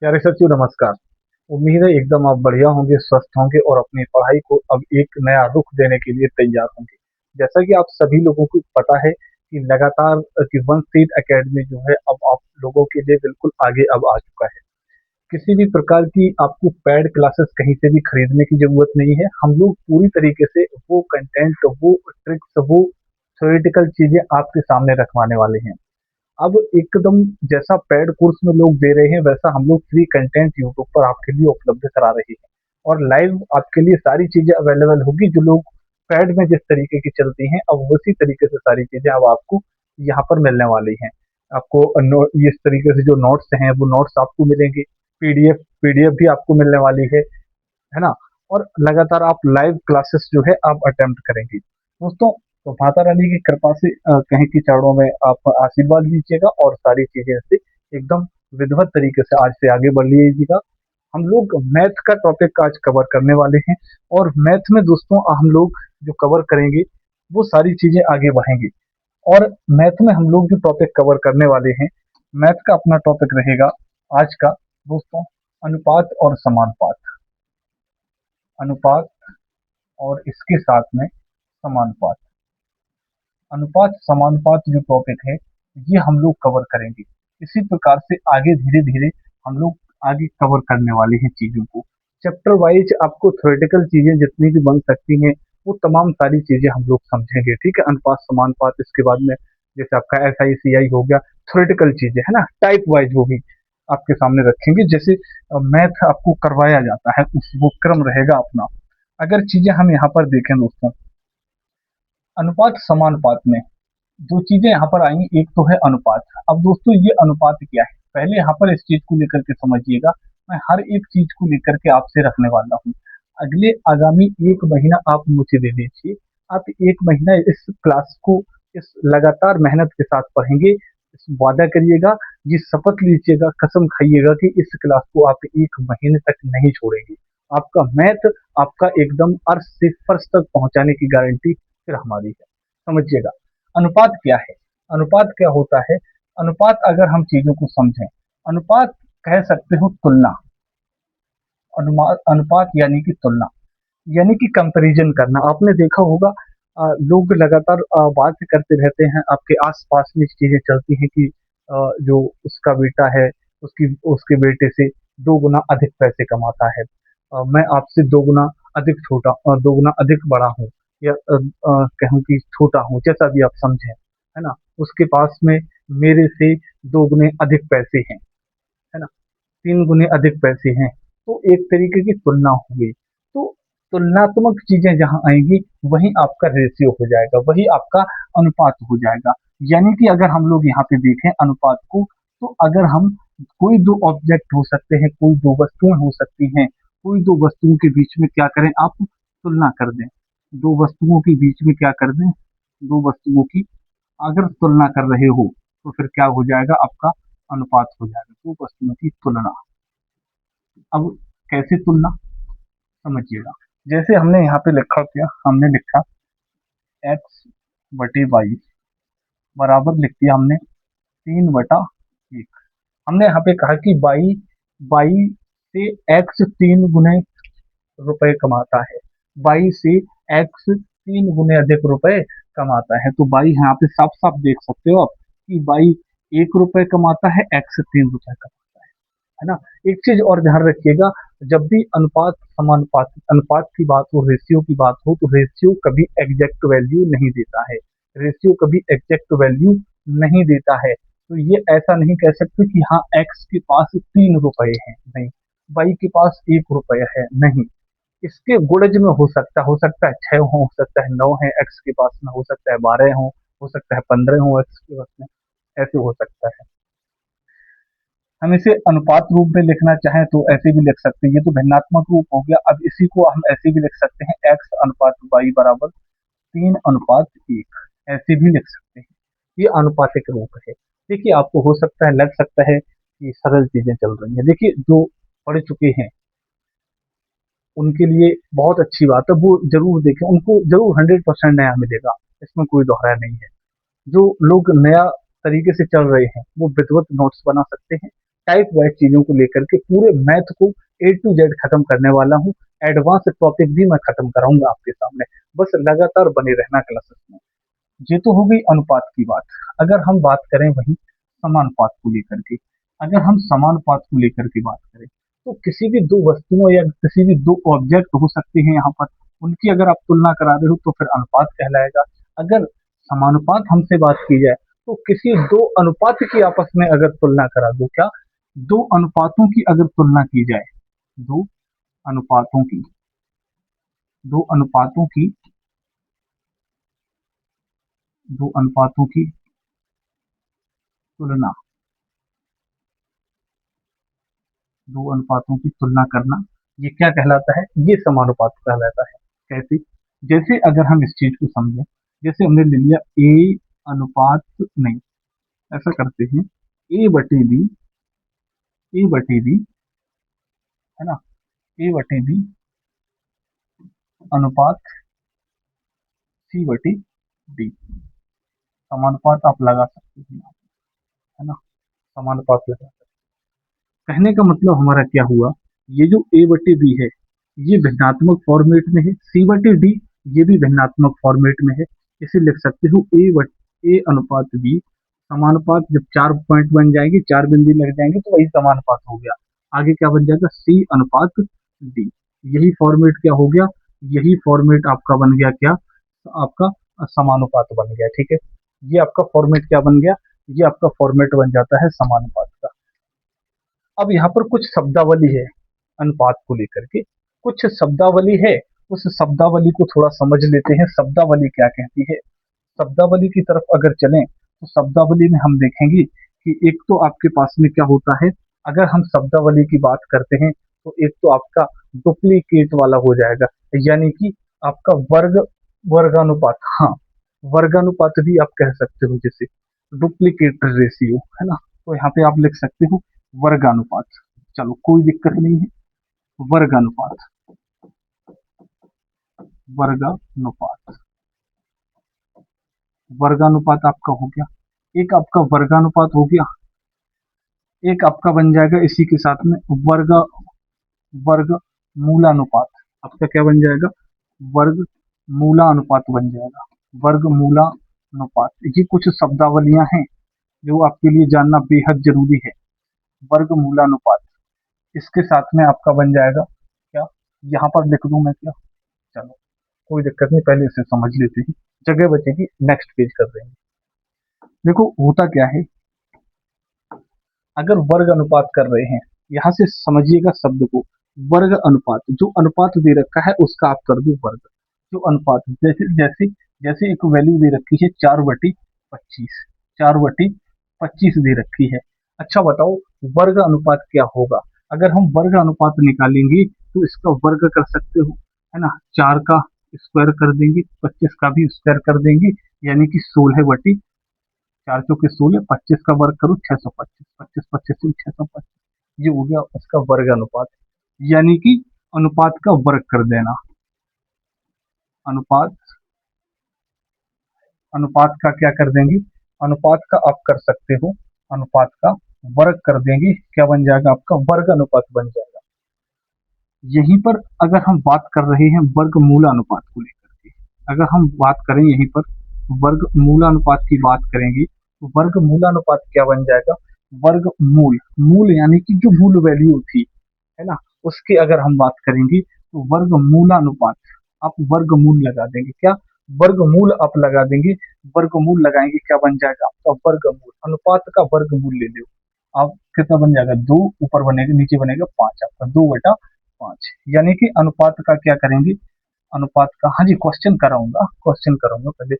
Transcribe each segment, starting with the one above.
प्यारे साथियों नमस्कार। उम्मीद है एकदम आप बढ़िया होंगे, स्वस्थ होंगे और अपनी पढ़ाई को अब एक नया रुख देने के लिए तैयार होंगे। जैसा कि आप सभी लोगों को पता है कि लगातार कि वन सीट एकेडमी जो है अब आप लोगों के लिए बिल्कुल आगे अब आ चुका है। किसी भी प्रकार की आपको पेड क्लासेस कहीं से भी खरीदने की जरूरत नहीं है। हम लोग पूरी तरीके से वो कंटेंट, वो ट्रिक्स, वो थ्योरेटिकल चीजें आपके सामने रखवाने वाले हैं। अब एकदम जैसा पेड कोर्स में लोग दे रहे हैं वैसा हम लोग फ्री कंटेंट यूट्यूब पर आपके लिए उपलब्ध करा रहे हैं और लाइव आपके लिए सारी चीजें अवेलेबल होगी जो लोग पेड में जिस तरीके की चलती हैं अब उसी तरीके से सारी चीजें अब आपको यहाँ पर मिलने वाली हैं। आपको इस तरीके से जो नोट्स हैं वो नोट्स आपको मिलेंगे। पीडीएफ भी आपको मिलने वाली है ना। और लगातार आप लाइव क्लासेस जो है आप अटेम्प्ट करेंगे दोस्तों। तो माता रानी की कृपा से कहीं की चरणों में आप आशीर्वाद लीजिएगा और सारी चीजें से एकदम विधिवत तरीके से आज से आगे बढ़ लीजिएगा। हम लोग मैथ का टॉपिक आज कवर करने वाले हैं और मैथ में दोस्तों हम लोग जो कवर करेंगे वो सारी चीजें आगे बढ़ेंगी। और मैथ में हम लोग जो टॉपिक कवर करने वाले हैं, मैथ का अपना टॉपिक रहेगा आज का दोस्तों, अनुपात और समानुपात। अनुपात और इसके साथ में समानुपात। अनुपात समानुपात जो टॉपिक है ये हम लोग कवर करेंगे। इसी प्रकार से आगे धीरे धीरे हम लोग आगे कवर करने वाले हैं चीजों को। चैप्टर वाइज आपको थ्योरेटिकल चीजें जितनी भी बन सकती हैं वो तमाम सारी चीजें हम लोग समझेंगे, ठीक है। अनुपात समानुपात, इसके बाद में जैसे आपका SI CI हो गया, थ्योरेटिकल चीजें है ना, टाइप वाइज वो भी आपके सामने रखेंगे। जैसे मैथ आपको करवाया जाता है उस वो क्रम रहेगा अपना। अगर चीजें हम यहाँ पर देखें दोस्तों, अनुपात समानुपात में दो चीजें यहाँ पर आएंगी। एक तो है अनुपात। अब दोस्तों ये अनुपात क्या है, पहले यहाँ पर इस चीज को लेकर के समझिएगा। मैं हर एक चीज को लेकर के आपसे रखने वाला हूँ। अगले आगामी एक महीना आप मुझे दे दीजिए। आप एक महीना इस क्लास को इस लगातार मेहनत के साथ पढ़ेंगे। इस वादा करिएगा, ये शपथ लीजिएगा, कसम खाइएगा कि इस क्लास को आप एक महीने तक नहीं छोड़ेंगे। आपका मैथ आपका एकदम अर्श से फर्श तक पहुंचाने की गारंटी फिर हमारी है। समझिएगा अनुपात क्या है। अनुपात क्या होता है, अनुपात अगर हम चीजों को समझें, अनुपात कह सकते हो तुलना। अनुपात यानी कि तुलना, यानी कि कंपैरिजन करना। आपने देखा होगा लोग लगातार बात करते रहते हैं, आपके आसपास में चीजें चलती हैं कि जो उसका बेटा है उसकी उसके बेटे से 2 गुना अधिक पैसे कमाता है। मैं आपसे 2 गुना अधिक छोटा, 2 गुना अधिक बड़ा हूँ, या कहूँ कि छोटा हूँ, जैसा भी आप समझें, है ना। उसके पास में मेरे से 2 गुने अधिक पैसे हैं, है ना, 3 गुने अधिक पैसे हैं। तो एक तरीके की तुलना हो गई। तो तुलनात्मक चीजें जहां आएंगी वही आपका रेशियो हो जाएगा, वही आपका अनुपात हो जाएगा। यानी कि अगर हम लोग यहाँ पे देखें अनुपात को, तो अगर हम कोई दो ऑब्जेक्ट हो सकते हैं, कोई दो वस्तुएं हो सकती हैं, कोई दो वस्तुओं के बीच में क्या करें, आप तुलना कर दें। दो वस्तुओं के बीच में क्या कर दें, दो वस्तुओं की अगर तुलना कर रहे हो तो फिर क्या हो जाएगा, आपका अनुपात हो जाएगा, दो वस्तुओं की तुलना। अब कैसे तुलना, समझिएगा। जैसे हमने यहाँ पे लिखा क्या, हमने लिखा x/y बराबर लिख दिया हमने 3/1। हमने यहाँ पे कहा कि बाई बाई से x 3 गुने रुपए कमाता है, बाई से x 3 गुने अधिक रुपए कमाता है। तो बाई यहाँ पे साफ साफ देख सकते हो आप कि बाई 1 रुपए कमाता है, x 3 रुपए कमाता है ना। एक चीज और ध्यान रखिएगा, जब भी अनुपात समानुपात अनुपात की बात हो, रेशियो की बात हो, तो रेशियो कभी एग्जैक्ट वैल्यू नहीं देता है। रेशियो कभी एग्जैक्ट वैल्यू नहीं देता है। तो ये ऐसा नहीं कह सकते कि हाँ एक्स के पास 3 रुपए हैं, नहीं। वाई के पास 1 रुपया है, नहीं। इसके गुणज में हो सकता है 6 हो सकता है 9 है एक्स के पास में, हो सकता है 12 हो सकता है 15 हो एक्स के पास में, ऐसे हो सकता है। हम इसे अनुपात रूप में लिखना चाहें तो ऐसे भी लिख सकते हैं, ये तो भिन्नात्मक रूप हो गया। अब इसी को हम ऐसे भी लिख सकते हैं, x/y बराबर 3:1, ऐसे भी लिख सकते हैं। ये अनुपातिक रूप है। देखिए आपको हो सकता है लग सकता है कि सरल चीजें चल रही हैं, देखिए जो पढ़ चुके हैं उनके लिए बहुत अच्छी बात है, वो जरूर देखें, उनको जरूर 100% नया मिलेगा, इसमें कोई दोहरा नहीं है। जो लोग नया तरीके से चल रहे हैं वो विधिवत नोट्स बना सकते हैं, टाइप वाइज चीजों को लेकर के पूरे मैथ को ए टू जेड खत्म करने वाला हूँ। एडवांस टॉपिक भी मैं खत्म कराऊंगा आपके सामने। बस लगातार बने रहना क्लासेस में। ये तो हो गई अनुपात की बात। अगर हम बात करें वही समानुपात को लेकर के, अगर हम समानुपात को लेकर के बात करें, तो किसी भी दो वस्तुओं या किसी भी दो ऑब्जेक्ट हो सकते हैं यहाँ पर, उनकी अगर आप तुलना करा रहे हो तो फिर अनुपात कहलाएगा। अगर समानुपात हमसे बात की जाए तो किसी दो अनुपात की आपस में अगर तुलना करा दो, क्या दो अनुपातों की अगर तुलना की जाए, दो अनुपातों की, दो अनुपातों की, दो अनुपातों की तुलना, दो अनुपातों की तुलना करना, ये क्या कहलाता है? ये समानुपात कहलाता है। कैसे? जैसे अगर हम इस चीज को समझें, जैसे हमने ले लिया ए अनुपात, नहीं, ऐसा करते हैं, ए बटे बी, है ना, ए बटे बी अनुपात सी बटे डी। समानुपात आप लगा सकते हैं, है ना, समानुपात लगा सकते हैं। कहने का मतलब हमारा क्या हुआ, ये जो ए बटे बी है ये भिन्नात्मक फॉर्मेट में है, सी बटे डी ये भी भिन्नात्मक फॉर्मेट में है। इसे लिख सकते हो ए अनुपात बी समानुपात, जब चार पॉइंट बन जाएंगे, चार बिंदु लग जाएंगे तो वही समानुपात हो गया। आगे क्या बन जाएगा? सी अनुपात डी। यही फॉर्मेट क्या हो गया? यही फॉर्मेट आपका बन गया क्या? आपका समानुपात बन गया। ठीक है, ये आपका फॉर्मेट क्या बन गया? ये आपका फॉर्मेट बन जाता है समानुपात का। अब यहाँ पर कुछ शब्दावली है अनुपात को लेकर के, कुछ शब्दावली है, उस शब्दावली को थोड़ा समझ लेते हैं। शब्दावली क्या कहती है? शब्दावली की तरफ अगर चलें तो शब्दावली में हम देखेंगे कि एक तो आपके पास में क्या होता है, अगर हम शब्दावली की बात करते हैं तो एक तो आपका डुप्लीकेट वाला हो जाएगा, यानी कि आपका वर्गानुपात, हाँ, वर्गानुपात भी आप कह सकते हो, जैसे डुप्लीकेट रेशियो, है ना, तो यहाँ पे आप लिख सकते हो वर्गानुपात। चलो कोई दिक्कत नहीं है, वर्गानुपात, वर्गानुपात, वर्गानुपात आपका हो गया। एक आपका वर्गानुपात हो गया, एक आपका बन जाएगा इसी के साथ में वर्ग वर्ग मूलानुपात। आपका क्या बन जाएगा? वर्ग मूलानुपात बन जाएगा, वर्ग मूलानुपात। ये कुछ शब्दावलियां हैं जो आपके लिए जानना बेहद जरूरी है। वर्ग मूलानुपात, इसके साथ में आपका बन जाएगा क्या? यहाँ पर लिख दूं मैं क्या? चलो कोई दिक्कत नहीं, पहले इसे समझ लेते हैं, जगह बचेगी, नेक्स्ट पेज कर देंगे। देखो होता क्या है, अगर वर्ग अनुपात कर रहे हैं, यहां से समझिएगा शब्द को, वर्ग अनुपात, जो अनुपात दे रखा है उसका आप कर दो वर्ग। जो अनुपात, जैसे जैसे जैसे एक वैल्यू दे रखी है 4/25, 4/25 दे रखी है। अच्छा बताओ वर्ग अनुपात क्या होगा? अगर हम वर्ग अनुपात निकालेंगे तो इसका वर्ग कर सकते हो, है ना, 4 का स्क्वायर कर देंगे, 25 का भी स्क्वायर कर देंगे, यानी कि 16/, 4 चौके 16, 25 का वर्ग करो 625, 25 25 625, ये हो गया उसका वर्ग अनुपात। यानी कि अनुपात का वर्ग कर देना, अनुपात, अनुपात का क्या कर देंगे? अनुपात का आप कर सकते हो, अनुपात का वर्ग कर देंगे, क्या बन जाएगा? आपका वर्ग अनुपात बन जाएगा। यहीं पर अगर हम बात कर रहे हैं वर्ग मूलानुपात को लेकर के, अगर हम बात करें यहीं पर वर्ग मूलानुपात की बात करेंगे तो वर्ग मूलानुपात क्या बन जाएगा? वर्ग मूल, मूल यानी कि जो मूल वैल्यू थी, है ना, उसकी अगर हम बात करेंगे तो वर्ग मूलानुपात, आप वर्गमूल लगा देंगे, क्या? वर्गमूल आप लगा देंगे, वर्गमूल लगाएंगे, क्या बन जाएगा? आपका वर्गमूल, अनुपात का वर्गमूल ले लो आप, कितना बन जाएगा? 2, ऊपर बनेगा, नीचे बनेगा 5, आपका 2/5। यानी कि अनुपात का क्या करेंगे? अनुपात का, हाँ जी, क्वेश्चन कराऊंगा, क्वेश्चन कराऊंगा, पहले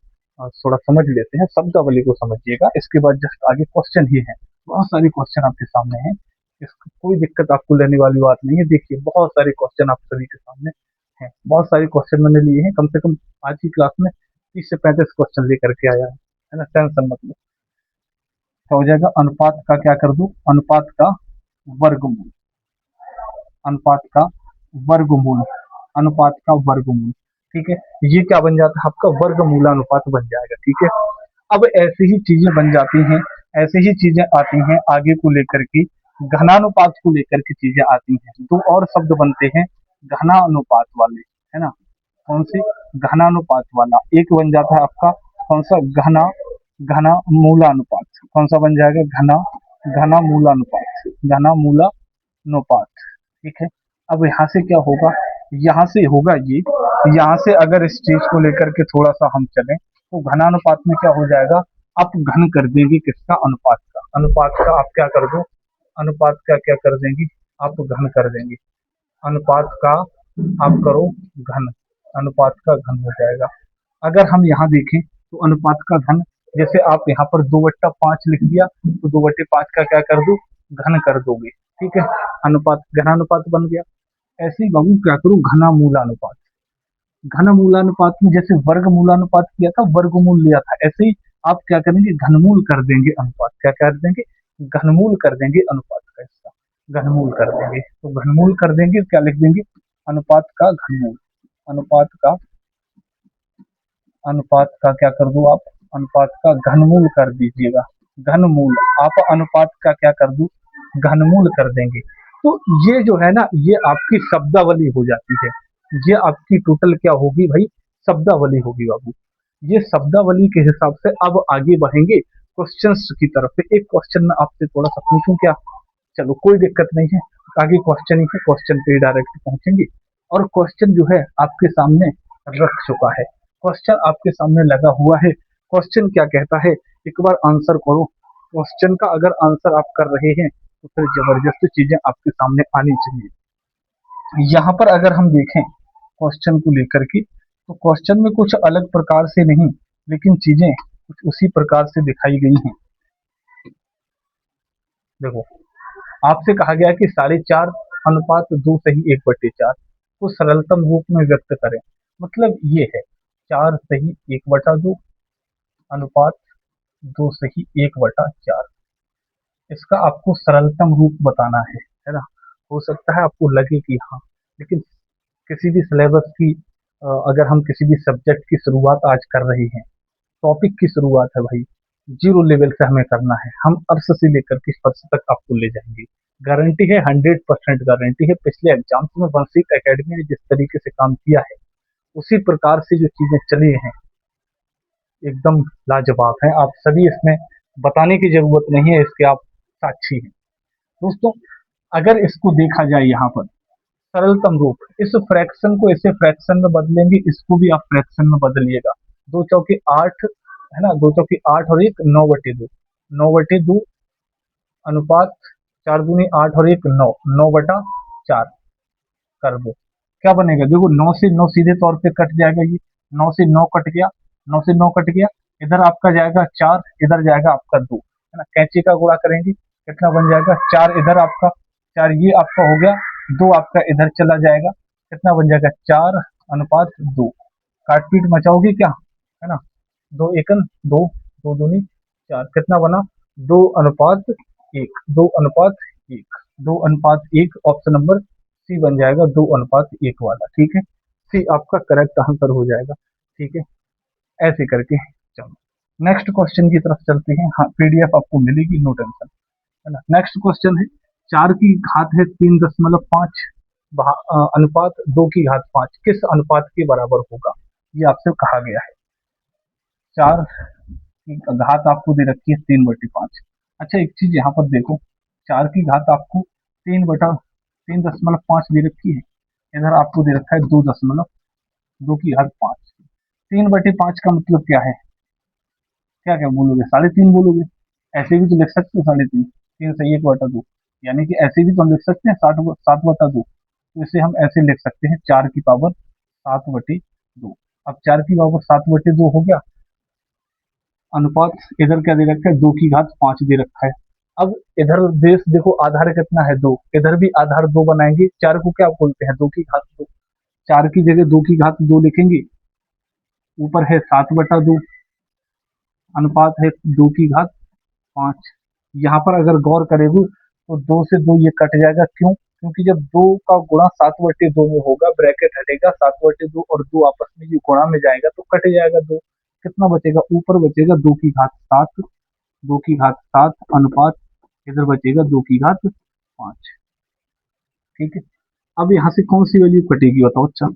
थोड़ा समझ लेते हैं, शब्दावली को समझिएगा, इसके बाद जस्ट आगे क्वेश्चन ही है। बहुत सारे क्वेश्चन आपके सामने हैं, इसको कोई दिक्कत आपको लेने वाली बात नहीं है। देखिए बहुत सारे क्वेश्चन आप सभी के सामने हैं, बहुत सारे क्वेश्चन मैंने लिए हैं, कम से कम आज की क्लास में 30 से 35 क्वेश्चन लेकर के आया है ना, टेंशन मतलब। क्या हो जाएगा? अनुपात का क्या कर दो? अनुपात का वर्गमूल, अनुपात का वर्गमूल, अनुपात का वर्गमूल, ठीक है, ये क्या बन जाता है? आपका वर्गमूलानुपात बन जाएगा। ठीक है, अब ऐसी ही चीजें बन जाती हैं, ऐसी ही चीजें आती हैं आगे को लेकर के। घनानुपात को लेकर के चीजें आती हैं। दो और शब्द बनते हैं घनानुपात वाले, है ना। कौन से? घनानुपात वाला। एक बन जाता है आपका कौन सा? घना घना मूलानुपात। कौन सा बन जाएगा? घना घना मूलानुपात, घना मूलानुपात। ठीक है। अब यहाँ से क्या होगा? यहाँ से होगा ये, यहाँ से अगर इस चीज को लेकर के थोड़ा सा हम चलें तो घनानुपात में क्या हो जाएगा? आप घन कर देंगे किसका? अनुपात का। अनुपात का आप क्या कर दो? अनुपात का क्या कर देंगे? आप घन कर देंगे। अनुपात का आप करो घन, अनुपात का घन हो जाएगा। अगर हम यहाँ देखें तो अनुपात का घन, जैसे आप यहाँ पर 2/5 लिख दिया तो 2/5 का क्या कर दो? घन कर दोगे। ठीक है, अनुपात घनानुपात बन गया। ऐसे ही बाबू क्या करो? घना मूलानुपात। घन मूलानुपात में जैसे वर्ग मूलानुपात किया था, वर्गमूल लिया था, ऐसे ही आप क्या करेंगे? घनमूल कर देंगे अनुपात। क्या कर देंगे? घनमूल कर देंगे अनुपात का हिस्सा, घनमूल कर देंगे। तो घनमूल कर देंगे, क्या लिख देंगे? अनुपात का घनमूल। अनुपात का, अनुपात का क्या कर दो आप? अनुपात का घनमूल कर दीजिएगा। घनमूल, आप अनुपात का क्या कर दो? घनमूल कर देंगे। तो ये जो है ना, ये आपकी शब्दावली हो जाती है। ये आपकी टोटल क्या होगी भाई? शब्दावली होगी बाबू। ये शब्दावली के हिसाब से अब आगे बढ़ेंगे क्वेश्चंस की तरफ से। एक क्वेश्चन में आपसे थोड़ा सा पूछूं क्या? चलो कोई दिक्कत नहीं है, आगे क्वेश्चन ही है, क्वेश्चन पे डायरेक्ट पहुंचेंगे। और क्वेश्चन जो है आपके सामने रख चुका है, क्वेश्चन आपके सामने लगा हुआ है। क्वेश्चन क्या कहता है? एक बार आंसर करो। क्वेश्चन का अगर आंसर आप कर रहे हैं तो फिर जबरदस्त चीजें आपके सामने आनी चाहिए। यहाँ पर अगर हम देखें क्वेश्चन को लेकर के, तो क्वेश्चन में कुछ अलग प्रकार से नहीं, लेकिन चीजें कुछ उसी प्रकार से दिखाई गई हैं। देखो, आपसे कहा गया कि 4.5:2 सही 1/4 को सरलतम रूप में व्यक्त करें। मतलब ये है 4 सही 1/2 अनुपात 2 सही 1/4। इसका आपको सरलतम रूप बताना है ना। हो सकता है आपको लगे कि हाँ, लेकिन किसी भी सिलेबस की अगर हम किसी भी सब्जेक्ट की शुरुआत आज कर रहे हैं, टॉपिक की शुरुआत है भाई, जीरो लेवल से हमें करना है। हम अर्थ से लेकर के स्पर्श तक आपको ले जाएंगे। गारंटी है, 100% गारंटी है। पिछले एग्जाम्स में वंशिक एकेडमी ने जिस तरीके से काम किया है, उसी प्रकार से जो चीजें चली हैं, एकदम लाजवाब है। आप सभी, इसमें बताने की जरूरत नहीं है, इसके आप साक्षी हैं दोस्तों। अगर इसको देखा जाए यहाँ पर सरलतम रूप, इस फ्रैक्शन को ऐसे फ्रैक्शन में बदलेंगे, इसको भी आप फ्रैक्शन में बदलिएगा। 2 चौके 8, है ना, 2 चौके 8 और 1 9/2, 9/2 अनुपात 4 दूनी 8 और 1 9, 9/4 कर दो। क्या बनेगा? देखो, 9 से 9 सीधे तौर पे कट जाएगा। ये 9 से 9 कट गया, 9 से 9 कट गया। इधर आपका जाएगा 4, इधर जाएगा आपका 2, है ना। कैंची का गुणा करेंगे, कितना बन जाएगा? 4 इधर आपका, 4 ये आपका हो गया, 2 आपका इधर चला जाएगा, कितना बन जाएगा? 4:2। काट पीट मचाओगे क्या? है ना। 2 एकन 2, 2 दूनी 4, कितना बना? 2:1, 2:1, 2:1। ऑप्शन नंबर सी बन जाएगा 2:1 वाला। ठीक है, सी आपका करेक्ट आंसर हो जाएगा। ठीक है, ऐसे करके चलो नेक्स्ट क्वेश्चन की तरफ चलते हैं। हाँ, पीडीएफ आपको मिलेगी, नो टेंशन, है ना। नेक्स्ट क्वेश्चन है 4 की घात है 3.5 अनुपात 2 की घात 5 किस अनुपात के बराबर होगा? ये आपसे कहा गया है। 4 की घात आपको दे रखी है 3/5। अच्छा, एक चीज यहाँ पर देखो, 4 की घात आपको 3/3.5 दे रखी है, इधर आपको दे रखा है 2.2 की घात 5। 3/5 का मतलब क्या है? क्या क्या बोलोगे? 3.5 बोलोगे? ऐसे भी तो लिख सकते हो 3.5, 3 सही 1/2, यानी कि ऐसे भी तो हम लिख सकते हैं 7/2। तो इसे हम ऐसे लिख सकते हैं 4 की पावर 7/2। अब 4 की पावर 7/2 हो गया। अनुपात इधर क्या दे रखा है? 2 की घात 5 दे रखा है। अब इधर बेस देखो, आधार कितना है? 2, इधर भी आधार 2 बनाएंगे। 4 को क्या बोलते हैं? 2 की घात 2। 4 की जगह 2 की घात 2 लिखेंगे, ऊपर है 7/2, अनुपात है 2 की घात 5। यहाँ पर अगर गौर करेंगे तो 2 से 2 ये कट जाएगा। क्यों? क्योंकि जब 2 का गुणा 7/2 में होगा, ब्रैकेट हटेगा, 7/2 और 2 आपस में ये गुणा में जाएगा तो कट जाएगा 2। कितना बचेगा? ऊपर बचेगा 2 की घात 7, 2 की घात 7 अनुपात इधर बचेगा 2 की घात 5। ठीक है, अब यहाँ से कौन सी वैल्यू कटेगी बताओ। अच्छा,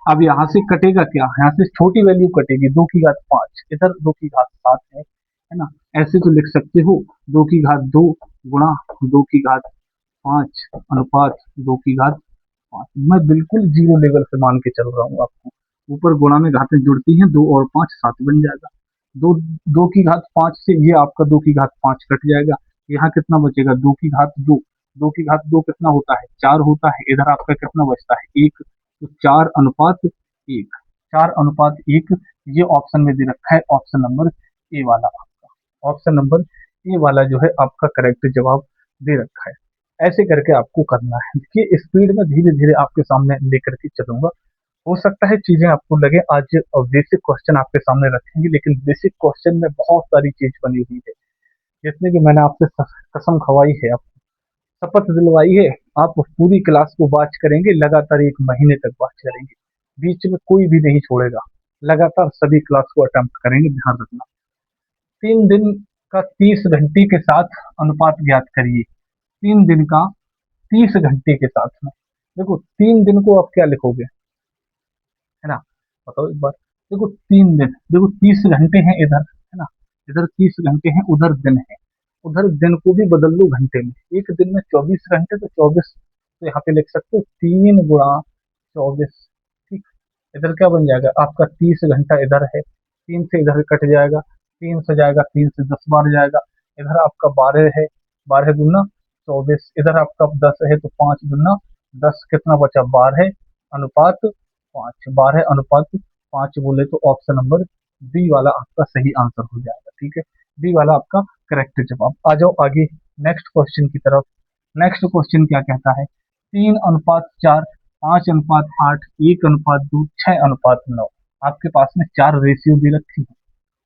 अब यहाँ से कटेगा क्या, यहाँ से छोटी वैल्यू कटेगी, 2 की घात 5, इधर 2 की घात 7 है ना। ऐसे तो लिख सकते हो 2 की घात 2 गुणा 2 की घात 5 अनुपात 2 की घात 5। मैं बिल्कुल जीरो लेवल से मान के चल रहा हूँ आपको। ऊपर गुणा में घातें जुड़ती हैं, 2 और 5 7 बन जाएगा। दो 2 की घात 5 से ये आपका 2 की घात 5 कट जाएगा। यहाँ कितना बचेगा, 2 की घात 2। 2 की घात 2 कितना होता है, 4 होता है। इधर आपका कितना बचता है, 1। तो 4:1, 4:1। ये ऑप्शन में दे रखा है, ऑप्शन नंबर ए वाला आपका, ऑप्शन नंबर ए वाला जो है आपका करेक्ट जवाब दे रखा है। ऐसे करके आपको करना है। देखिए स्पीड में धीरे धीरे आपके सामने लेकर के चलूंगा। हो सकता है चीजें आपको लगे आज बेसिक क्वेश्चन आपके सामने रखेंगे, लेकिन बेसिक क्वेश्चन में बहुत सारी चीज बनी हुई है। जिसमें कि मैंने आपसे कसम खवाई है, शपथ दिलवाई है, आप पूरी क्लास को वॉच करेंगे, लगातार 1 महीने तक वॉच करेंगे, बीच में कोई भी नहीं छोड़ेगा, लगातार सभी क्लास को अटेम्प्ट करेंगे। ध्यान रखना, 3 दिन का 30 घंटे के साथ अनुपात ज्ञात करिए। 3 दिन का 30 घंटे के साथ में, देखो 3 दिन को आप क्या लिखोगे, है ना, बताओ एक बार। देखो 3 दिन, देखो 30 घंटे हैं इधर, है ना, इधर 30 घंटे हैं, उधर दिन है। उधर दिन को भी बदल लो घंटे में, एक दिन में 24 घंटे, तो 24, तो यहाँ पे लिख सकते हो 3 गुणा 24। ठीक, इधर क्या बन जाएगा आपका, 30 घंटा इधर है, 3 से इधर कट जाएगा, 3 से जाएगा, 3 से 10 बार जाएगा। इधर आपका 12 है, 12 दूना 24, इधर आपका 10 है, तो 5 दूना 10, कितना बचा, 12:5। 12:5 बोले तो ऑप्शन नंबर बी वाला आपका सही आंसर हो जाएगा। ठीक है, बी वाला आपका करेक्ट जवाब। आ जाओ आगे नेक्स्ट क्वेश्चन की तरफ। नेक्स्ट क्वेश्चन क्या कहता है, 3:4, 5:8, 1:2, 6:9। आपके पास में 4 रेशियो दे रखी है,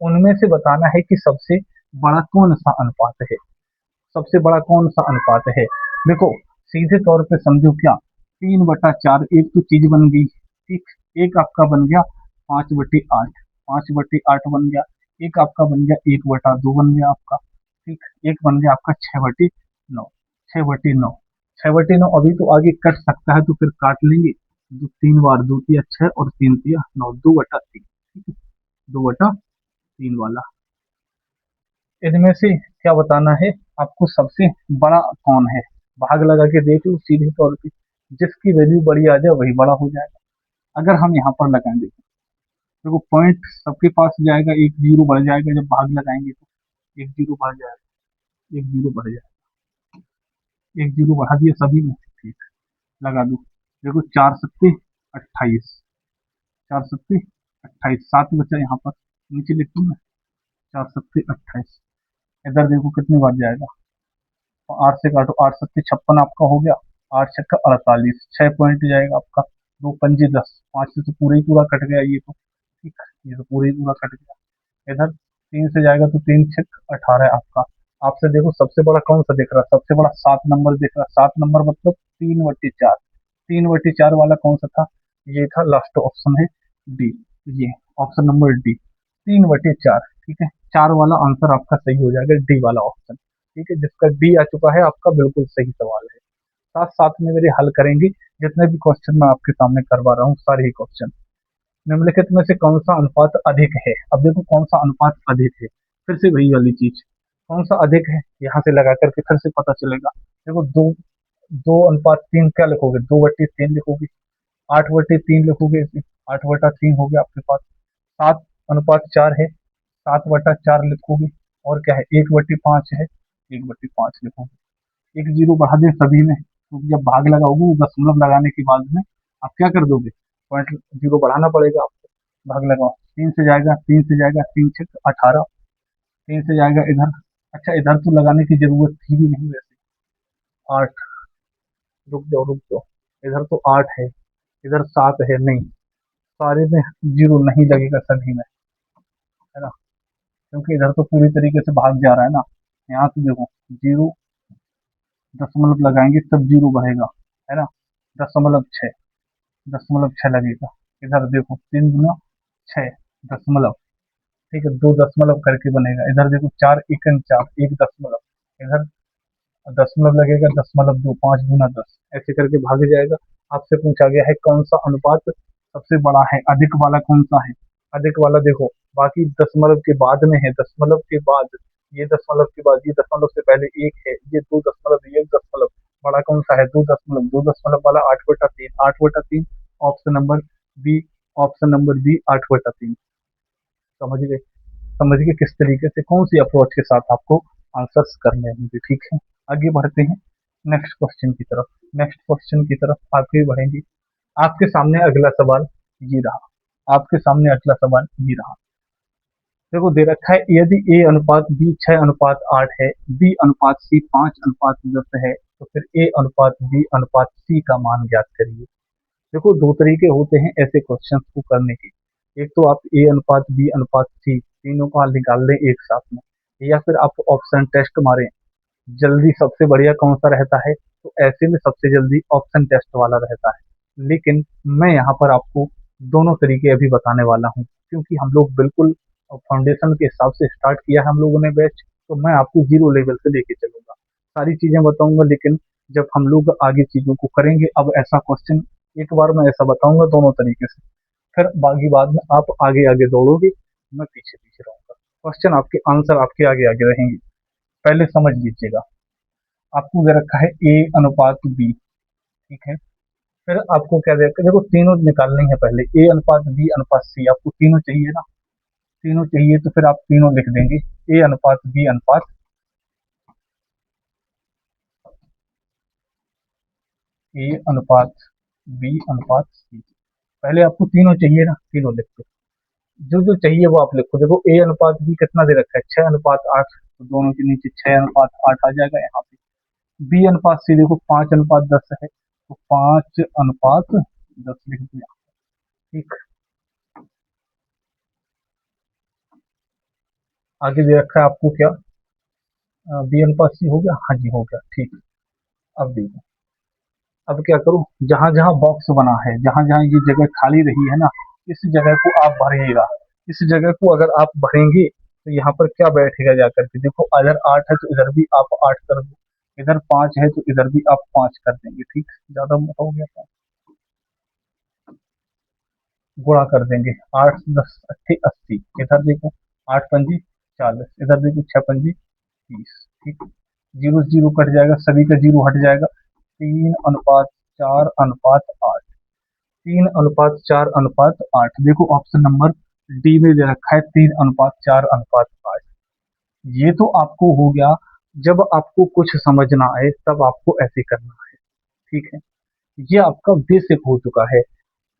उनमें से बताना है कि सबसे बड़ा कौन सा अनुपात है, सबसे बड़ा कौन सा अनुपात है। देखो सीधे तौर पे समझो, क्या 3/4, एक तो चीज बन गई। ठीक, एक आपका बन गया 5/8, 5/8 बन गया। एक आपका बन गया 1/2 बन गया आपका। ठीक, एक बन गया आपका 6/9, 6/9, 6/9। अभी तो आगे कट सकता है, तो फिर काट लेंगे। 3 बार 2 तिया 6 और 3 तिया 9, 2/3। ठीक है, 2/3 वाला। इनमें से क्या बताना है आपको, सबसे बड़ा कौन है। भाग लगा के देख लो सीधे तौर पे, जिसकी वैल्यू बड़ी आ जाए वही बड़ा हो जाएगा। अगर हम यहाँ पर लगाएंगे, देखो पॉइंट सबके पास जाएगा, एक जीरो बढ़ जाएगा जब भाग लगाएंगे, तो एक जीरो बढ़ जाएगा, एक जीरो बढ़ जाएगा, एक जीरो बढ़ा दिया सभी में। ठीक, लगा दो। देखो 4 सत्ते 28, 4 सत्ते 28, 7 बचा यहाँ पर, नीचे लिख दूँ मैं, 4 सत्ते 28। इधर देखो कितने बार जाएगा, 8 से काटो, 8 सत्ते 56 आपका हो गया, 8 छक्का 48, 6 पॉइंट जाएगा आपका। 2 पंजे 10, 5 से तो पूरा ही पूरा कट गया ये तो। ठीक, ये तो पूरा ही पूरा कट गया। इधर 3 से जाएगा तो 3 छक 18 आपका। आपसे देखो सबसे बड़ा कौन सा दिख रहा है, सबसे बड़ा 7 नंबर दिख रहा है। 7 नंबर मतलब 3/4, 3/4 वाला कौन सा था, ये था, लास्ट ऑप्शन है डी, ये ऑप्शन नंबर डी, 3/4। ठीक है, 4 वाला आंसर आपका सही हो जाएगा, डी वाला ऑप्शन। ठीक है, जिसका डी आ चुका है आपका, बिल्कुल सही सवाल है। साथ साथ में मेरे हल करेंगे, जितने भी क्वेश्चन मैं आपके सामने करवा रहा हूँ सारे ही क्वेश्चन। निम्नलिखित में से कौन सा अनुपात अधिक है। अब देखो कौन सा अनुपात अधिक है, फिर से वही वाली चीज, कौन सा अधिक है यहाँ से लगा करके फिर से पता चलेगा। देखो 2:3 क्या लिखोगे, 2/3 लिखोगे, 8/3 लिखोगे, 8/3 हो गया आपके पास। 7:4 है, 7/4 लिखोगे, और क्या है, 1/5 है, 1/5 लिखोगे। एक जीरो बढ़ा दें सभी में, तो जब भाग लगाओगे वो दशमलव लगाने के बाद में आप क्या कर दोगे, पॉइंट जीरो बढ़ाना पड़ेगा आपको। भाग लगाओ, 3 से जाएगा, 3 से जाएगा, 3 छक 18, 3 से जाएगा इधर। अच्छा इधर तो लगाने की जरूरत थी भी नहीं वैसे, 8, रुक जाओ रुक जाओ, इधर तो 8 है, इधर 7 है, नहीं, सारे में जीरो नहीं लगेगा सभी में, है ना, क्योंकि इधर तो पूरी तरीके से भाग जा रहा है ना। यहाँ से देखो जीरो, दशमलव लगाएंगे तब जीरो बढ़ेगा, है ना, 0.6, 0.6 लगेगा। इधर देखो 3 गुना 6 दशमलव, ठीक है, 2 दशमलव करके बनेगा। इधर देखो 4 एकन 4, 1 दशमलव, इधर दशमलव लगेगा, 10.2, 5 गुना 10, ऐसे करके भाग जाएगा। आपसे पूछा गया है कौन सा अनुपात सबसे बड़ा है, अधिक वाला कौन सा है। अधिक वाला देखो, बाकी दशमलव के बाद में है, दशमलव के बाद, ये दशमलव के बाद, ये दशमलव से पहले एक है, ये 2 दशमलव, ये 1 दशमलव, बड़ा कौन सा है, 2 दशमलव, 2 दशमलव वाला 8/3, 8/3, option number B, option number B 8/3। समझ गए, समझ गए किस तरीके से कौन सी अप्रोच के साथ आपको आंसर्स करने होंगे। ठीक है, आगे बढ़ते हैं नेक्स्ट क्वेश्चन की तरफ। नेक्स्ट क्वेश्चन की तरफ आगे बढ़ेंगे। आपके सामने अगला सवाल ये रहा, आपके सामने अगला सवाल ये रहा। देखो दे रखा है, यदि ए अनुपात बी 6:8 है, बी अनुपात सी 5:10 है, तो फिर ए अनुपात बी अनुपात सी का मान ज्ञात करिए। देखो दो तरीके होते हैं ऐसे क्वेश्चंस को करने के। एक तो आप ए अनुपात बी अनुपात सी तीनों का हल निकाल लें एक साथ में, या फिर आप ऑप्शन टेस्ट मारें। जल्दी सबसे बढ़िया कौन सा रहता है, तो ऐसे में सबसे जल्दी ऑप्शन टेस्ट वाला रहता है। लेकिन मैं यहाँ पर आपको दोनों तरीके अभी बताने वाला हूँ, क्योंकि हम लोग बिल्कुल फाउंडेशन के हिसाब से स्टार्ट किया है हम लोगों ने बैच। तो मैं आपको जीरो लेवल से लेके चलूंगा, सारी चीजें बताऊंगा, लेकिन जब हम लोग आगे चीजों को करेंगे, अब ऐसा क्वेश्चन एक बार मैं ऐसा बताऊंगा दोनों तरीके से, फिर बाकी बाद में आप आगे आगे दौड़ोगे, मैं पीछे पीछे रहूंगा, क्वेश्चन आपके आंसर आपके आगे आगे रहेंगे। पहले समझ लीजिएगा, आपको दे रखा है ए अनुपात बी, ठीक है। फिर आपको क्या दे रखा है, देखो तीनों निकालनी है पहले, ए अनुपात बी अनुपात सी, आपको तीनों चाहिए ना, तीनों चाहिए तो फिर आप तीनों लिख देंगे, ए अनुपात बी अनुपात, ए अनुपात बी अनुपात सी। पहले आपको तीनों चाहिए ना, तीनों लिख दो, जो जो चाहिए वो आप लिखो। देखो ए अनुपात बी कितना दे रखा है, 6:8, तो दोनों के नीचे 6:8 आ जाएगा यहाँ पे। बी अनुपात सी देखो 5:10 है, तो 5:10 लिख दिया, ठीक। आगे दे रखा है आपको क्या, बी अनुपात सी हो गया, हाँ जी हो गया, ठीक। अब देखो, अब क्या करूं, जहां जहां बॉक्स बना है, जहां जहां ये जगह खाली रही है ना, इस जगह को आप भरिएगा। इस जगह को अगर आप भरेंगे तो यहाँ पर क्या बैठेगा जाकर के, देखो अगर 8 है तो इधर भी आप 8 कर दो, इधर 5 है तो इधर भी आप 5 कर देंगे, ठीक। ज्यादा मोटा हो गया था, गुणा कर देंगे, 8 10 80 80, इधर देखो 8 पंजी 40, इधर देखो 6 पंजी 30, ठीक। जीरो जीरो कट जाएगा, सभी का जीरो हट जाएगा, 3:4:8, 3:4:8। देखो ऑप्शन नंबर डी में दे रखा है 3:4:8। ये तो आपको हो गया, जब आपको कुछ समझ ना आए तब आपको ऐसे करना है, ठीक है। ये आपका बेसिक हो चुका है,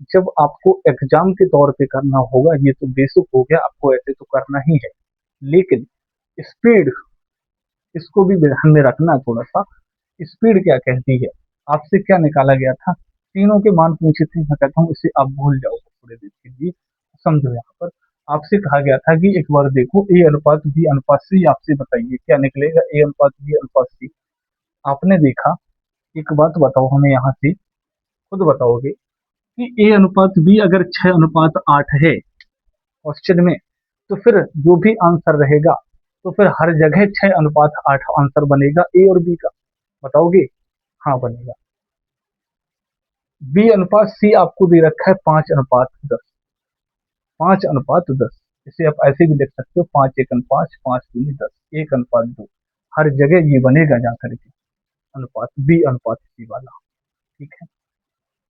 जब आपको एग्जाम के तौर पे करना होगा ये तो बेसिक हो गया, आपको ऐसे तो करना ही है। लेकिन स्पीड, इसको भी ध्यान में रखना है थोड़ा सा। स्पीड क्या कहती है, आपसे क्या निकाला गया था, तीनों के मान पूछे थे, मैं कहता हूँ इसे आप भूल जाओ थोड़े देर के लिए, समझो। यहाँ पर आपसे कहा गया था कि एक बार देखो ए अनुपात बी अनुपात सी, आपसे बताइए क्या निकलेगा, ए अनुपात बी अनुपात सी। आपने देखा, एक बात बताओ हमें यहाँ से, खुद बताओगे कि ए अनुपात बी अगर 6:8 है क्वेश्चन में, तो फिर जो भी आंसर रहेगा, तो फिर हर जगह 6:8 आंसर बनेगा ए और बी का, बताओगे। हाँ बनेगा। बी अनुपात सी आपको दे रखा है 5:10, 5:10, इसे आप ऐसे भी लिख सकते हो, 5 × 1 = 5, 5 × 10, 1:2। हर जगह ये बनेगा जाकर के अनुपात, बी अनुपात सी वाला, ठीक है।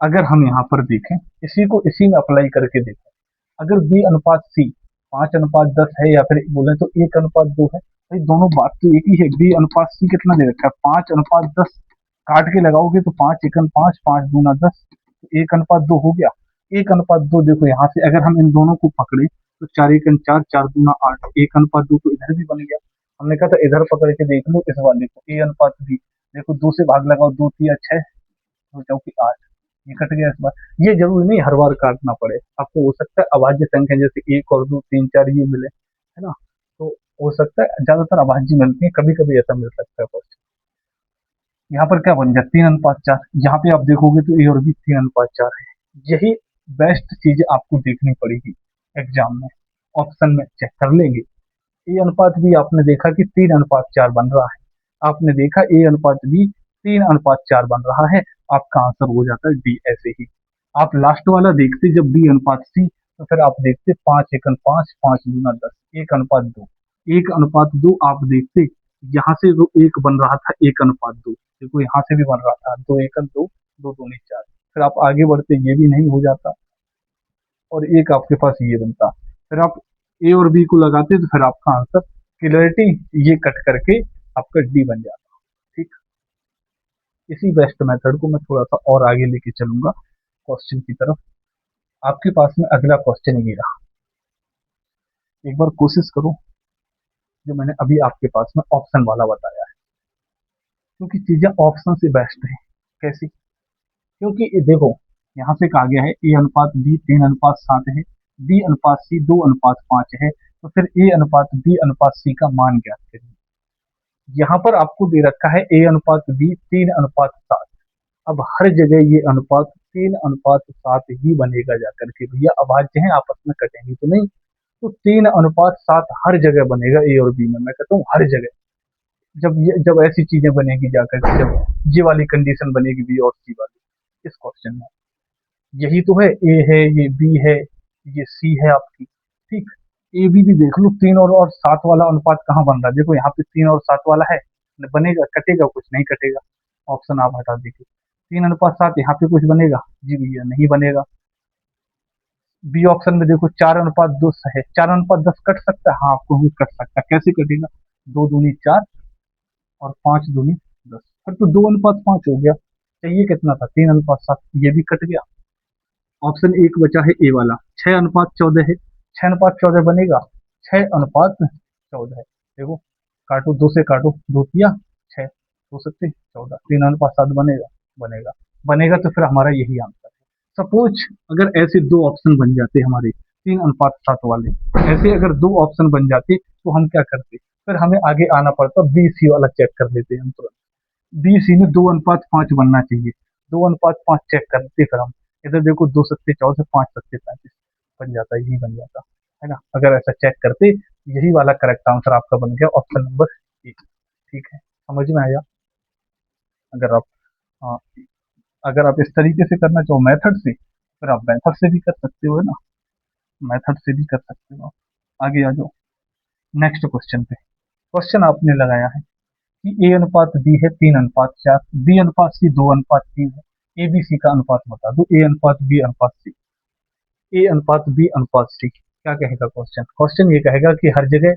अगर हम यहाँ पर देखें, इसी को इसी में अप्लाई करके देखें, अगर बी अनुपात सी 5:10 है, या फिर बोले तो 1:2 है, भाई दोनों बात तो एक ही है। बी अनुपात सी कितना दे रखा है, 5:10, काट के लगाओगे तो 5 × 1 = 5, 5 × 10, तो 1:2 हो गया। 1:2 देखो यहाँ से अगर हम इन दोनों को पकड़े, तो 4 × 1 = 4, 4 × 2 = 8, 1:2 तो इधर भी बन गया। हमने कहा था इधर पकड़ के देख लो, इस वाले को ए अनुपात बी, देखो 2 से भाग लगाओ, 2 × 3 = 6, 2 × 4 = 8, ये कट गया इस बार। ये जरूरी नहीं हर बार काटना पड़े, आपको हो सकता है अभाज्य संख्या जैसे 1 और 2 3 4 ये मिले, है ना, तो हो सकता है ज्यादातर अभाज्य मिलती है, कभी कभी ऐसा मिल सकता है क्वेश्चन। यहाँ पर क्या बन गया, 3:4, यहाँ पे आप देखोगे तो ए और बी 3:4 है। यही बेस्ट चीज आपको देखनी पड़ेगी एग्जाम में, ऑप्शन में चेक कर लेंगे। ए अनुपात भी आपने देखा कि 3:4 बन रहा है, आपने देखा ए अनुपात बी 3:4 बन रहा है, आपका आंसर हो जाता है डी। ऐसे ही आप लास्ट वाला देखते जब बी अनुपात सी, तो फिर आप देखते 5 × 5 5×10 1:2। 1:2 आप देखते, यहाँ से जो एक बन रहा था 1:2, देखो यहाँ से भी बन रहा था 2 × 2 2 दूनी 4। फिर आप आगे बढ़ते, ये भी नहीं हो जाता और एक आपके पास ये बनता, फिर आप ए और बी को लगाते तो फिर आपका आंसर क्लियरिटी ये कट करके आपका डी बन जाता। ठीक, इसी बेस्ट मेथड को मैं थोड़ा सा और आगे लेके चलूंगा क्वेश्चन की तरफ। आपके पास में अगला क्वेश्चन ये रहा, एक बार कोशिश करो जो मैंने अभी आपके पास में ऑप्शन वाला बताया है, क्योंकि चीजें ऑप्शन से बेस्ट है। कैसी? क्योंकि ये देखो, यहाँ से कहा गया है ए अनुपात बी 3:7 है, बी अनुपात सी 2:5 है, तो फिर ए अनुपात बी अनुपात सी का मान ज्ञात करिए। यहाँ पर आपको दे रखा है ए अनुपात बी 3:7। अब हर जगह ये अनुपात 3:7 ही बनेगा जाकर के, भैया अभाज्य है आपस में कटेंगे तो नहीं, तो 3:7 हर जगह बनेगा ए और बी में। मैं कहता हूँ हर जगह, जब ऐसी चीजें बनेगी जाकर के, जब ये वाली कंडीशन बनेगी बी और सी वाली इस क्वेश्चन में, यही तो है, ए है, ये बी है, ये सी है आपकी। ठीक, ए बी भी देख लो, 3 और 7 वाला अनुपात कहाँ बन रहा है, देखो यहाँ पे 3 और 7 वाला है, बनेगा, कटेगा कुछ नहीं कटेगा, ऑप्शन आप हटा दीजिए। 3:7 यहाँ पे कुछ बनेगा जी भैया, नहीं बनेगा। बी ऑप्शन में देखो 4:10 है, 4:10 कट सकता है, हाँ आपको भी कट सकता है, कैसे कटेगा, 2 दूनी 4 और 5 दूनी 10, फिर तो 2:5 हो गया। चाहिए कितना था, 3:7, ये भी कट गया। ऑप्शन एक बचा है ए वाला, 6:14 है, 6:14 बनेगा, 6:14 है। देखो, काटो, 2 से काटो, 2 तिया 6, 2 7 14, 3:7 बनेगा, बनेगा, बनेगा, तो फिर हमारा यही आंसर है। सपोज अगर ऐसे दो ऑप्शन बन जाते हमारे 3:7 वाले, ऐसे अगर दो ऑप्शन बन जाते तो हम क्या करते, फिर हमें आगे आना पड़ता, बी सी वाला चेक कर लेते हम तुरंत। बी सी में 2:5 बनना चाहिए, 2:5 चेक करते फिर हम। इधर देखो, 2 7 14, 5 7 35 बन जाता, यही बन जाता है ना। अगर ऐसा चेक करते, यही वाला करेक्ट आंसर आपका बन गया, ऑप्शन नंबर ए। ठीक है, समझ में आया? अगर आप, हाँ, अगर आप इस तरीके से करना चाहो मेथड से, फिर आप मेथड से भी कर सकते हो, है ना, मेथड से भी कर सकते हो आप। आगे आ जाओ नेक्स्ट क्वेश्चन पे। क्वेश्चन आपने लगाया है कि ए अनुपात बी है 3:4, बी अनुपात सी 2:3 है, ए बी सी का अनुपात बता दो, ए अनुपात बी अनुपात सी, ए अनुपात बी अनुपात सी। क्या कहेगा क्वेश्चन? क्वेश्चन ये कहेगा कि हर जगह,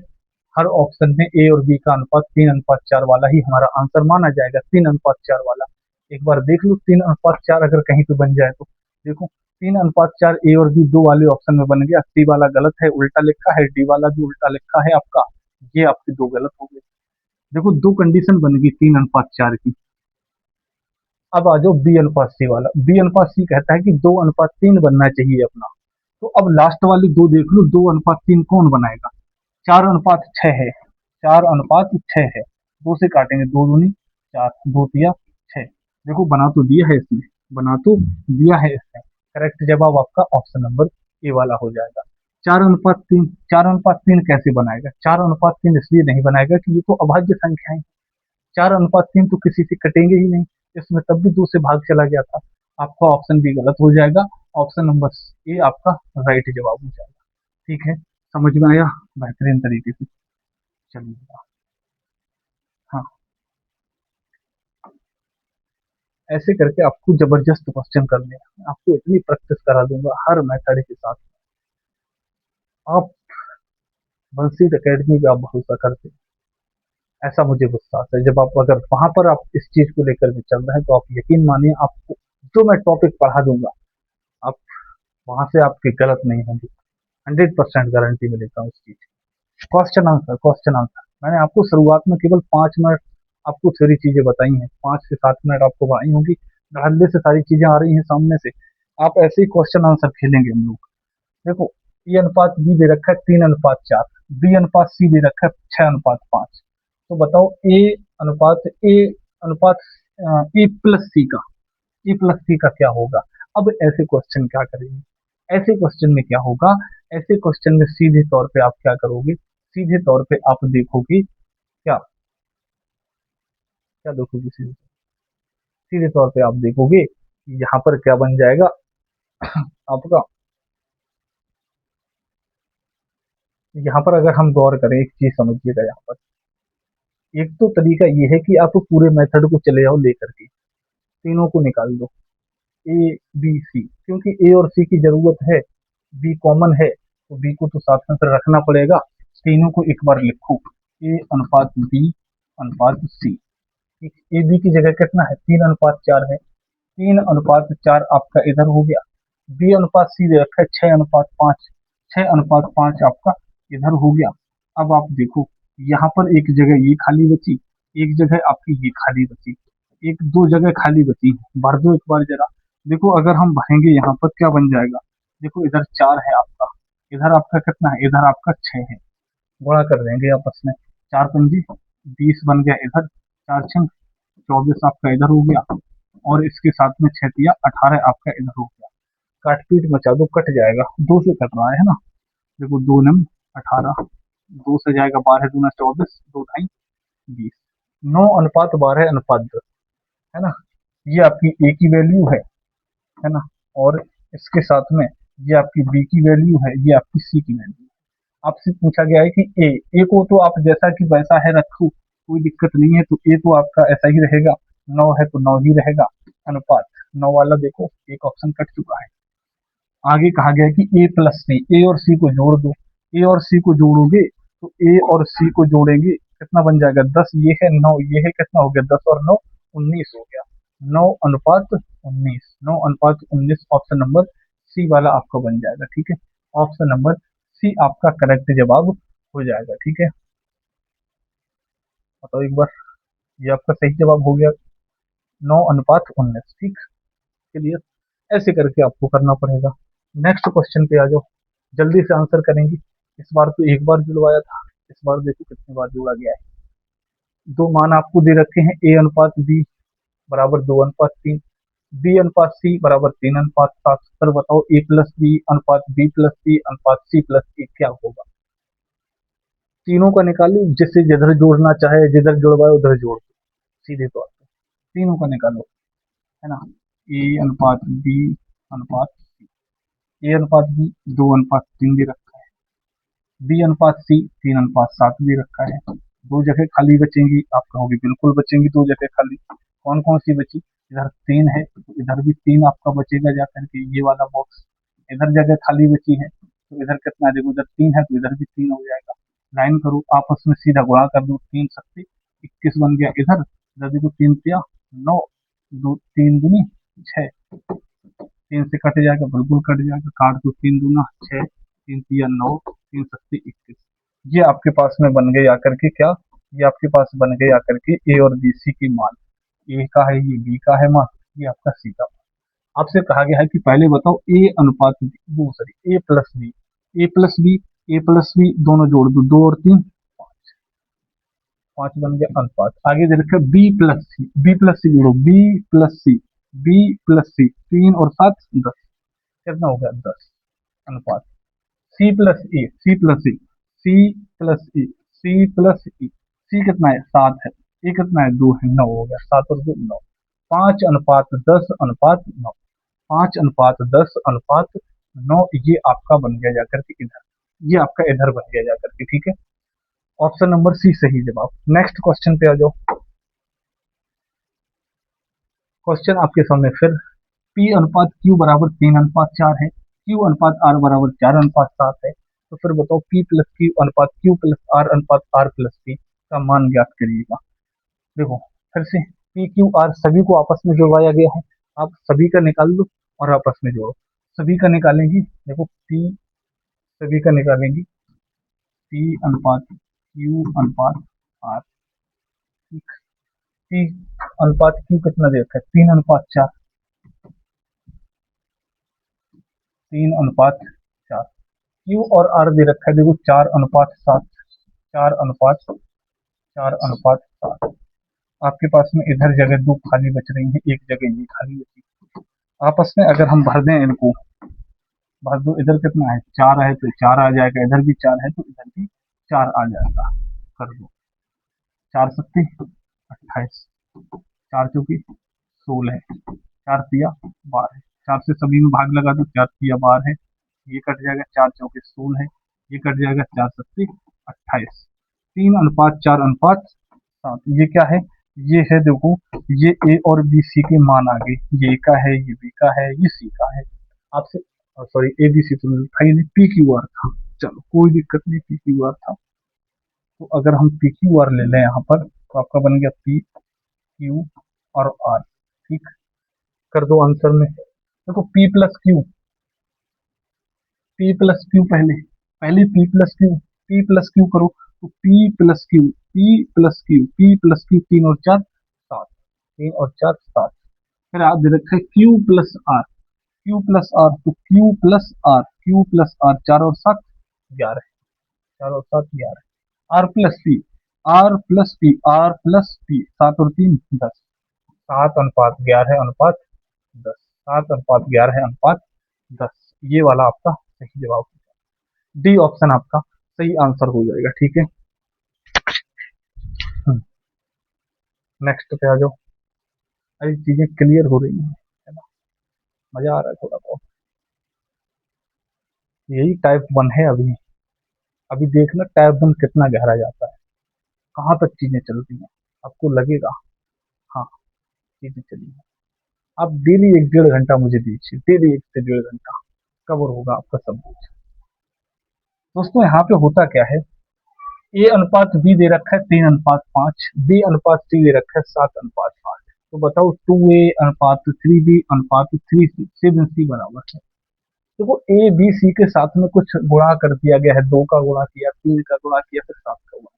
हर ऑप्शन में ए और बी का अनुपात 3:4 वाला ही हमारा आंसर माना जाएगा, 3:4 वाला। एक बार देख लो, 3:4 अगर कहीं पे बन जाए तो देखो, 3:4 ए और बी दो वाले ऑप्शन में बन गया, सी वाला गलत है, उल्टा लिखा है, डी वाला भी उल्टा लिखा है आपका, ये आपके दो गलत हो गए। देखो, दो कंडीशन बन गई 3:4 की। अब आ जाओ बी अनुपात सी वाला, बी अनुपात सी कहता है कि 2:3 बनना चाहिए अपना। तो अब लास्ट वाले दो देख लो, 2:3 कौन बनाएगा? 4:6 है, 4:6 है, 2 से काटेंगे, 2 दूनी 4, 2 तिया 6। देखो, बना तो दिया है इसमें, बना तो दिया है इसमें, करेक्ट जवाब आपका ऑप्शन नंबर ए वाला हो जाएगा। 4:3, 4:3 कैसे बनाएगा? 4:3 इसलिए नहीं बनाएगा कि ये तो अभाज्य संख्या है, 4:3 तो किसी से कटेंगे ही नहीं, इसमें तब भी 2 से भाग चला गया था। आपका ऑप्शन बी गलत हो जाएगा, ऑप्शन नंबर ए आपका राइट जवाब हो जाएगा। ठीक है, समझ में आया बेहतरीन तरीके से? चलिए, हाँ, ऐसे करके आपको जबरदस्त क्वेश्चन करने हैं, मैं आपको इतनी प्रैक्टिस करा दूंगा हर मेथड के साथ। आप बंसीद अकेडमी पे आप भरोसा करते हैं, ऐसा मुझे गुस्सा आता है जब आप, अगर वहां पर आप इस चीज को लेकर के चल रहे हैं, तो आप यकीन मानिए, आपको जो मैं टॉपिक पढ़ा दूंगा, आप वहां से आपके गलत नहीं होंगे, 100% गारंटी में देता हूँ इस चीज की। क्वेश्चन आंसर, क्वेश्चन आंसर, मैंने आपको शुरुआत में केवल 5 मिनट आपको सारी चीजें बताई हैं, 5 से 7 मिनट आपको बताई होंगी, धड़ल्ले से सारी चीजें आ रही हैं सामने से। आप ऐसे ही क्वेश्चन आंसर खेलेंगे हम लोग। देखो, ए अनुपात बी दे रखा है 3:4, बी अनुपात सी दे रखा है 6:5, तो बताओ ए अनुपात ए प्लस सी का, ए प्लस सी का क्या होगा? अब ऐसे क्वेश्चन क्या करेंगे, ऐसे क्वेश्चन में क्या होगा, ऐसे क्वेश्चन में सीधे तौर पे आप क्या करोगे, सीधे तौर पे आप देखोगे क्या, क्या देखोगे? सीधे सीधे तौर पे आप देखोगे कि यहाँ पर क्या बन जाएगा आपका। यहाँ पर अगर हम गौर करें, एक चीज समझिएगा यहाँ पर। एक तो तरीका ये है कि आप पूरे मेथड को चले जाओ लेकर के, तीनों को निकाल दो, ए बी सी, क्योंकि ए और सी की जरूरत है, बी कॉमन है तो बी को तो साथ में फिर रखना पड़ेगा। तीनों को एक बार लिखो, ए अनुपात बी अनुपात सी। ए बी की जगह कितना है? 3:4 है। 3:4 आपका इधर हो गया। बी अनुपात सी दे रखा है 6:5, 6:5 आपका इधर हो गया। अब आप देखो, यहाँ पर एक जगह ये खाली बची, एक जगह आपकी ये खाली बची, एक दो जगह खाली बची, भर दो एक बार जरा। देखो अगर हम भरेंगे यहाँ पर क्या बन जाएगा? देखो इधर 4 है आपका, इधर आपका कितना है? इधर आपका 6 है। गुणा कर देंगे आपस में, 4×5 20 बन गया इधर, 4×6 24 आपका इधर हो गया, और इसके साथ में 6×3 18 आपका इधर हो गया। काट पीट मचा दो, कट जाएगा, दो से कट रहा है ना। देखो 2×9 18, दो से जाएगा 12×2 24, 2×2 20, 9:12:10, है ना। ये आपकी ए की वैल्यू है ना। और इसके साथ में ये आपकी बी की वैल्यू है, ये आपकी सी की वैल्यू है। आपसे पूछा गया है कि ए को तो आप जैसा कि वैसा है रखो, कोई दिक्कत नहीं है, तो ए तो आपका ऐसा ही रहेगा, 9 है तो 9 ही रहेगा। अनुपात 9 वाला देखो, एक ऑप्शन कट चुका है। आगे कहा गया है कि ए प्लस सी, ए और सी को जोड़ दो। ए और सी को जोड़ोगे तो ए और सी को जोड़ेंगे कितना बन जाएगा? 10 ये है, 9 ये है, कितना हो गया? 10 और 9 19 हो गया। 9:19, 9:19 ऑप्शन नंबर सी वाला आपका बन जाएगा। ठीक है, ऑप्शन नंबर सी आपका करेक्ट जवाब हो जाएगा। ठीक है, बताओ एक बार, ये आपका सही जवाब हो गया, 9:19। ठीक, क्लियर। ऐसे करके आपको करना पड़ेगा। नेक्स्ट क्वेश्चन पे आ जाओ, जल्दी से आंसर करेंगे। इस बार तो एक बार जुड़वाया था, इस बार देखो कितनी बार जोड़ा गया है। दो मान आपको दे रखे हैं, ए अनुपात बी बराबर 2:3, बी अनुपात सी बराबर 3:7। सर बताओ ए प्लस बी अनुपात बी प्लस सी अनुपात सी प्लस ए क्या होगा? तीनों का निकालो, जिससे जिधर जोड़ना चाहे, जिधर जुड़वाए उधर जोड़ दो सीधे तौर पर। तीनों का निकालो, है ना। ए अनुपात बी अनुपात सी, ए अनुपात बी 2:3 दे रखा है, बी अनुपात सी 3:7 दे रखा है। दो जगह खाली बचेंगी, आप कहोगे बिल्कुल बचेंगी दो जगह खाली। कौन कौन सी बची? इधर 3 है तो इधर भी 3 आपका बचेगा जाकर के, ये वाला बॉक्स। इधर जगह खाली बची है तो इधर कितना? देखो इधर 3 है तो इधर भी 3 हो जाएगा। लाइन करो, आपस में सीधा गुणा कर दो, 3×7 21 बन गया इधर। इधर देखो 3×3 9, दो 3×2 6, 3 से कट जाएगा, बिल्कुल कट जाएगा, काट दो, 3×2 6, 3×3 9, 3×7 21। ये आपके पास में बन गए आकर के क्या? ये आपके पास बन गए आकर के ए और बी सी की मान। ए का है ये, बी का है मान, ये आपका सी का मान। आपसे कहा गया है कि पहले बताओ ए अनुपात बी, दूसरी ए प्लस बी, ए प्लस बी, ए प्लस बी दोनों जोड़ दो, 2 और 3 5, 5 बन गया अनुपात। आगे दे रखा बी प्लस सी, बी प्लस सी जोड़ो, बी प्लस सी, बी प्लस सी, 3 और 7 10, कितना हो गया? 10 अनुपात। सी प्लस ए, सी प्लस ए, सी प्लस ए, सी प्लस ई, सी कितना है? 7 है, ए कितना है? 2 है, 9 हो गया, 7 और 2 9। 5:10:9, 5:10:9, ये आपका बन गया जाकर के इधर, ये आपका इधर बन गया जाकर के। ठीक है, ऑप्शन नंबर सी सही जवाब। नेक्स्ट क्वेश्चन पे आ जाओ। क्वेश्चन आपके सामने फिर, पी अनुपात क्यू बराबर 3:4 है, क्यू अनुपात आर बराबर 4:7 है। तो फिर बताओ पी प्लस क्यू अनुपात क्यू प्लस आर अनुपात आर प्लस पी का मान ज्ञात करिएगा। देखो फिर से, पी क्यू आर सभी को आपस में जुड़वाया गया है, आप सभी का निकाल दो और आपस में जोड़ो। सभी का निकालेंगे, देखो पी सभी का निकालेंगे, पी अनुपात क्यू अनुपात आर। पी अनुपात क्यू कितना दे रखा है? 3:4, 3:4। क्यू और आर दे रखा है, देखो 4:7, 4:7। आपके पास में इधर जगह दो खाली बच रही है, एक जगह ये खाली बची। आपस में अगर हम भर दें इनको, भर दो, इधर कितना है? 4 है तो 4 आ जाएगा, इधर भी 4 है तो इधर भी 4 आ जाएगा। कर दो, 4×7 28, 4 चौकी 16 है, 4 तिया 12 है, 4 से सभी में भाग लगा दो, 4 तिया 12 है, ये कट जाएगा, 4 चौके 16 है, ये कट जाएगा, 4 सत्ती 28, 3:4:7। ये क्या है? ये है देखो, ये ए और बी सी के मान आ गए, ये का है, ये बी का है, ये सी का है। आपसे सॉरी, ए बी सी तो था ही नहीं, पी क्यू आर था। चलो कोई दिक्कत नहीं, पी क्यू आर था। तो अगर हम पी क्यू आर ले लें यहाँ पर, तो आपका बन गया पी क्यू और आर। ठीक, कर दो आंसर में। देखो पी प्लस क्यू पहले, P plus Q, P plus Q करो तो पी प्लस क्यू 3 और 4 7, 3 और 4 7। फिर आप दे रखे क्यू प्लस आर, तो क्यू प्लस आर 4 और 7 11, 4 और 7 11। आर प्लस पी 7 और 3 10, 7:11 अनुपात 10, 7:11 अनुपात 10। ये वाला आपका सही जवाब है, डी ऑप्शन आपका सही आंसर हो जाएगा। ठीक है, नेक्स्ट पे आ जाओ। अरे चीजें क्लियर हो रही हैं, है ना, मजा आ रहा है थोड़ा बहुत। यही टाइप 1 है। अभी अभी देखना टाइप 1 कितना गहरा जाता है, कहाँ तक चीजें चलती हैं, आपको लगेगा हाँ चीजें चली हैं। आप डेली 1-1.5 घंटा मुझे दीजिए, डेली 1 से 1.5 घंटा, कवर होगा आपका सब कुछ। दोस्तों यहाँ पे होता क्या है, ए अनुपात बी दे रखा है 3:5, बी अनुपात सी दे रखा है 7:8। तो बताओ 2A अनुपात 3B अनुपात 3C, 7C बराबर है। देखो ए बी सी के साथ में कुछ गुणा कर दिया गया है, 2 का गुणा किया, 3 का गुणा किया, फिर 7 का गुणा।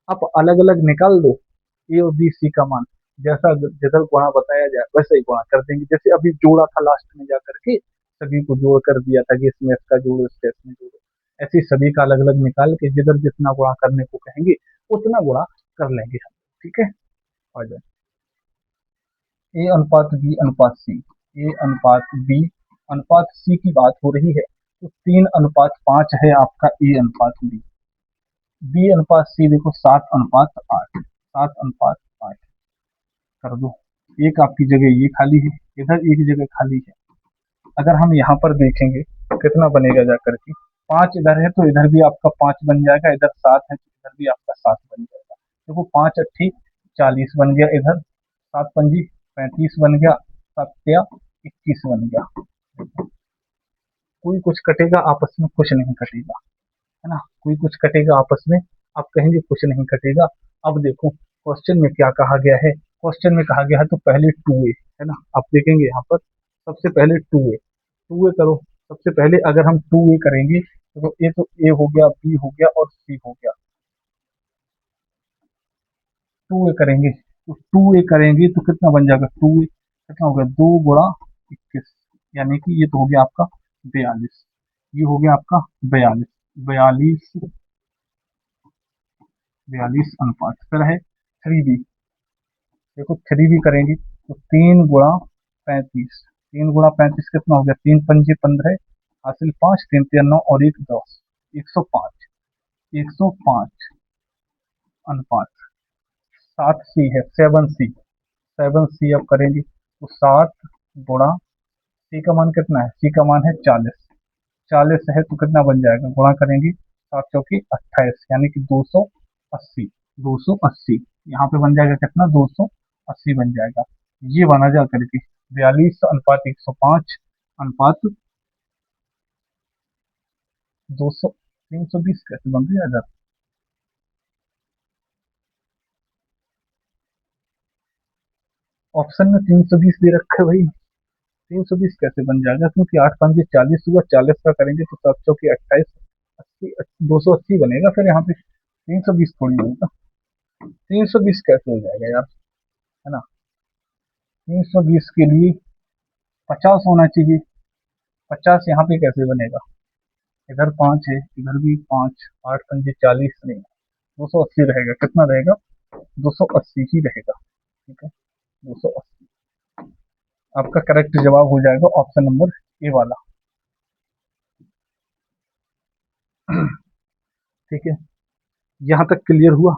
आप अलग अलग निकाल दो ए और बी सी का मान, जैसा जैसा गुणा बताया जाए वैसे ही गुणा कर देंगे। जैसे अभी जोड़ा था लास्ट में जा करके, सभी को जोड़ कर दिया था कि इसमें इसका जोड़ो, इसका इसमें जोड़ो। ऐसे ही सभी का अलग अलग निकाल के जिधर जितना गुणा करने को कहेंगे उतना गुणा कर लेंगे हम। ठीक है, आ जाए। ए अनुपात बी अनुपात सी, ए अनुपात बी अनुपात सी की बात हो रही है, तो 3:5 है आपका ए अनुपात बी। बी अनुपात सी देखो 7:8, 7:8 कर दो। एक आपकी जगह ये खाली है, इधर एक जगह खाली है। अगर हम यहाँ पर देखेंगे तो कितना बनेगा जाकर के, 5 इधर है तो इधर भी आपका 5 बन जाएगा, इधर 7 है तो इधर भी आपका 7 बन जाएगा। देखो 5 × 8 = 40 बन गया, इधर 7 × 5 = 35 बन गया, 7 × 21 बन गया। कोई कुछ कटेगा, आपस में कुछ नहीं कटेगा, है ना, कोई कुछ कटेगा आपस में, आप कहेंगे कुछ नहीं कटेगा। अब देखो क्वेश्चन में क्या कहा गया है, क्वेश्चन में कहा गया है तो पहले 2A, है ना, आप देखेंगे यहाँ पर सबसे पहले 2A करो। सबसे पहले अगर हम 2A करेंगे तो ए हो गया, बी हो गया और सी हो गया। 2A करेंगे तो कितना बन जाएगा, 2A कितना हो गया, 2 × 21, यानी कि ये तो हो गया आपका 42, ये हो गया आपका 42, 42 42 अनुपात। फिर है 3B, देखो 3B करेंगे तो 3 × 35, 3 × 35 कितना हो गया, 3 × 5 = 15, हासिल 5, 3 × 3 = 9 और 1 10, 105, 105 अनुपात। 7C है, 7C, 7C अब करेंगे तो 7 × C का मान कितना है, C का मान है 40, 40 है तो कितना बन जाएगा, गुणा करेंगे 7 चौकी 28, यानी कि 280, 280 यहाँ पे बन जाएगा कितना, 280 बन जाएगा। ये बना जा करके 42:105 अनुपात 200, 320 कैसे बन रहा है। ऑप्शन में 320 दे रखा है भाई, 320 कैसे बन जाएगा, क्योंकि 8×5 = 40 हुआ, 40 का करेंगे तो 7 चौकी 28, 80, 280 बनेगा। फिर यहाँ पे 320 थोड़ी होगा, 320 कैसे हो जाएगा यार, है ना। 320 के लिए 50 होना चाहिए, 50 यहाँ पे कैसे बनेगा, इधर 5 है, इधर भी 5, 8×5 = 40 नहीं, 280 रहेगा, कितना रहेगा, 280 ही रहेगा। ठीक है, 280 आपका करेक्ट जवाब हो जाएगा, ऑप्शन नंबर ए वाला। ठीक है, यहाँ तक क्लियर हुआ।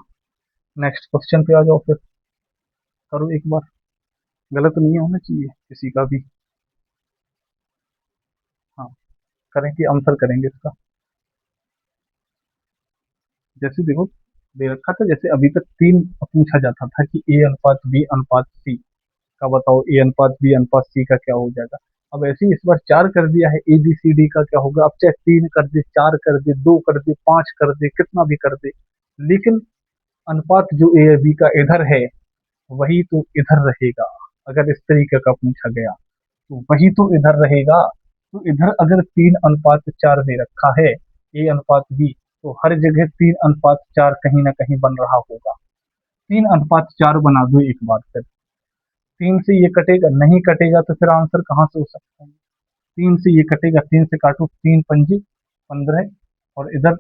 नेक्स्ट क्वेश्चन पे आ जाओ, फिर करो एक बार। गलत नहीं होना चाहिए किसी का भी। हाँ, करेंगे, आंसर करेंगे इसका। जैसे देखो, दे रखा था, जैसे अभी तक तीन पूछा जाता था कि ए अनुपात बी अनुपात सी का बताओ, ए अनुपात बी अनुपात सी का क्या हो जाएगा। अब ऐसे ही इस बार चार कर दिया है, ए बी सी डी का क्या होगा। अब चाहे तीन कर दे, चार कर दे, दो कर दे, पांच कर दे, कितना भी कर दे, लेकिन अनुपात जो ए बी का इधर है वही तो इधर रहेगा। अगर इस तरीके का पूछा गया तो वही तो इधर रहेगा। तो इधर अगर तीन अनुपात चार दे रखा है, ए अनुपात बी, तो हर जगह तीन अनुपात चार कहीं ना कहीं बन रहा होगा। तीन अनुपात चार बना दो एक बार फिर। तीन से ये कटेगा, नहीं कटेगा तो फिर आंसर कहाँ से हो सकता है। तीन से ये कटेगा, तीन से काटो, तीन पंजी 15, और इधर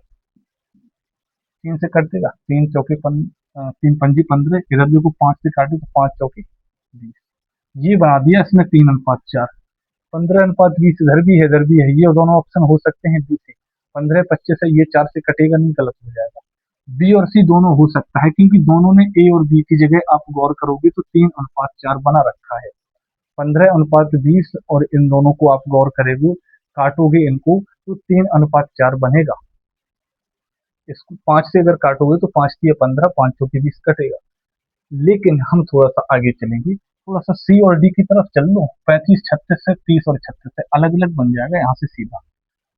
तीन से कट देगा, तीन चौके तीन पंजी 15, इधर देखो पांच से काटो तो पांच चौके 20। ये बना दिया इसमें तीन अनुपात चार। 15 अनुपात 20 इधर भी है, इधर भी है, ये दोनों ऑप्शन हो सकते हैं बी से। 15 25 है, ये चार से कटेगा नहीं, गलत हो जाएगा। बी और सी दोनों हो सकता है, क्योंकि दोनों ने ए और बी की जगह आप गौर करोगे तो तीन अनुपात चार बना रखा है। 15 अनुपात 20 और इन दोनों को आप गौर करेंगे, काटोगे इनको तो तीन अनुपात चार बनेगा। इसको पांच से अगर काटोगे तो पांच दिया 15, पांचों के 20 कटेगा। लेकिन हम थोड़ा सा आगे चलेंगे, थोड़ा सा सी और डी की तरफ चल लो। 35 36 से 30 और 36 से अलग अलग बन जाएगा यहाँ से सीधा।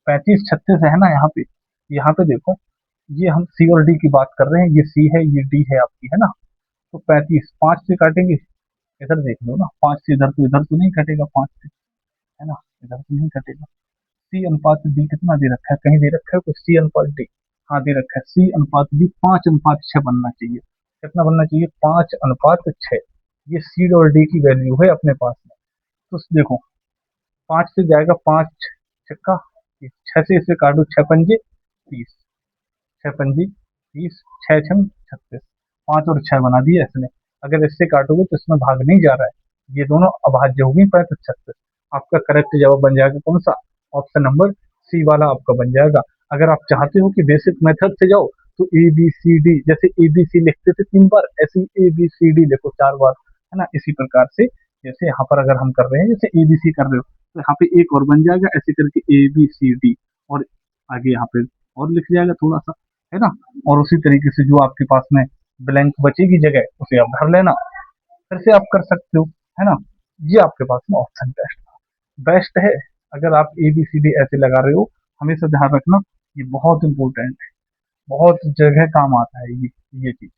35 36 है ना यहाँ पे देखो, ये हम सी और डी की बात कर रहे हैं, ये सी है, ये डी है आपकी, है ना। तो 35 पांच से काटेंगे, इधर देख लो ना, पांच से इधर तो नहीं कटेगा, पांच से, है ना, इधर तो नहीं कटेगा। सी अनुपात डी कितना दे रखा है, कहीं दे रखा है कुछ, सी अनुपात डी। हाँ दे रखा है, सी अनुपात डी 5 अनुपात 6 बनना चाहिए। कितना बनना चाहिए, 5 अनुपात 6। ये सी और डी की वैल्यू है अपने पास में। तो देखो, पांच से जाएगा, पांच छक्का, छह से इसे काटो, छह पंजे 30, छह पंजी 30, छह छंग 36। पांच और छह बना दिया इसने। अगर इससे काटोगे तो इसमें भाग नहीं जा रहा है, ये दोनों अभाज्य होगी 35 36। आपका करेक्ट जवाब बन जाएगा कौन सा, ऑप्शन नंबर सी वाला आपका बन जाएगा। अगर आप चाहते हो कि बेसिक मेथड से जाओ तो ए बी सी डी, जैसे ए बी सी लिखते थे 3 बार, ऐसे ही ए बी सी डी लिखो 4 बार, है ना। इसी प्रकार से जैसे यहाँ पर अगर हम कर रहे हैं, जैसे ए बी सी कर रहे हो, तो यहाँ पे एक और बन जाएगा ऐसे करके, ए बी सी डी, और आगे यहाँ पे और लिख जाएगा थोड़ा सा, है ना। और उसी तरीके से जो आपके पास में ब्लैंक बचेगी जगह, उसे आप भर लेना, फिर से आप कर सकते हो, है ना। ये आपके पास में ऑप्शन बेस्ट बेस्ट है। अगर आप ए बी सी डी ऐसे लगा रहे हो, हमेशा ध्यान रखना, ये बहुत इंपॉर्टेंट है, बहुत जगह काम आता है ये चीज।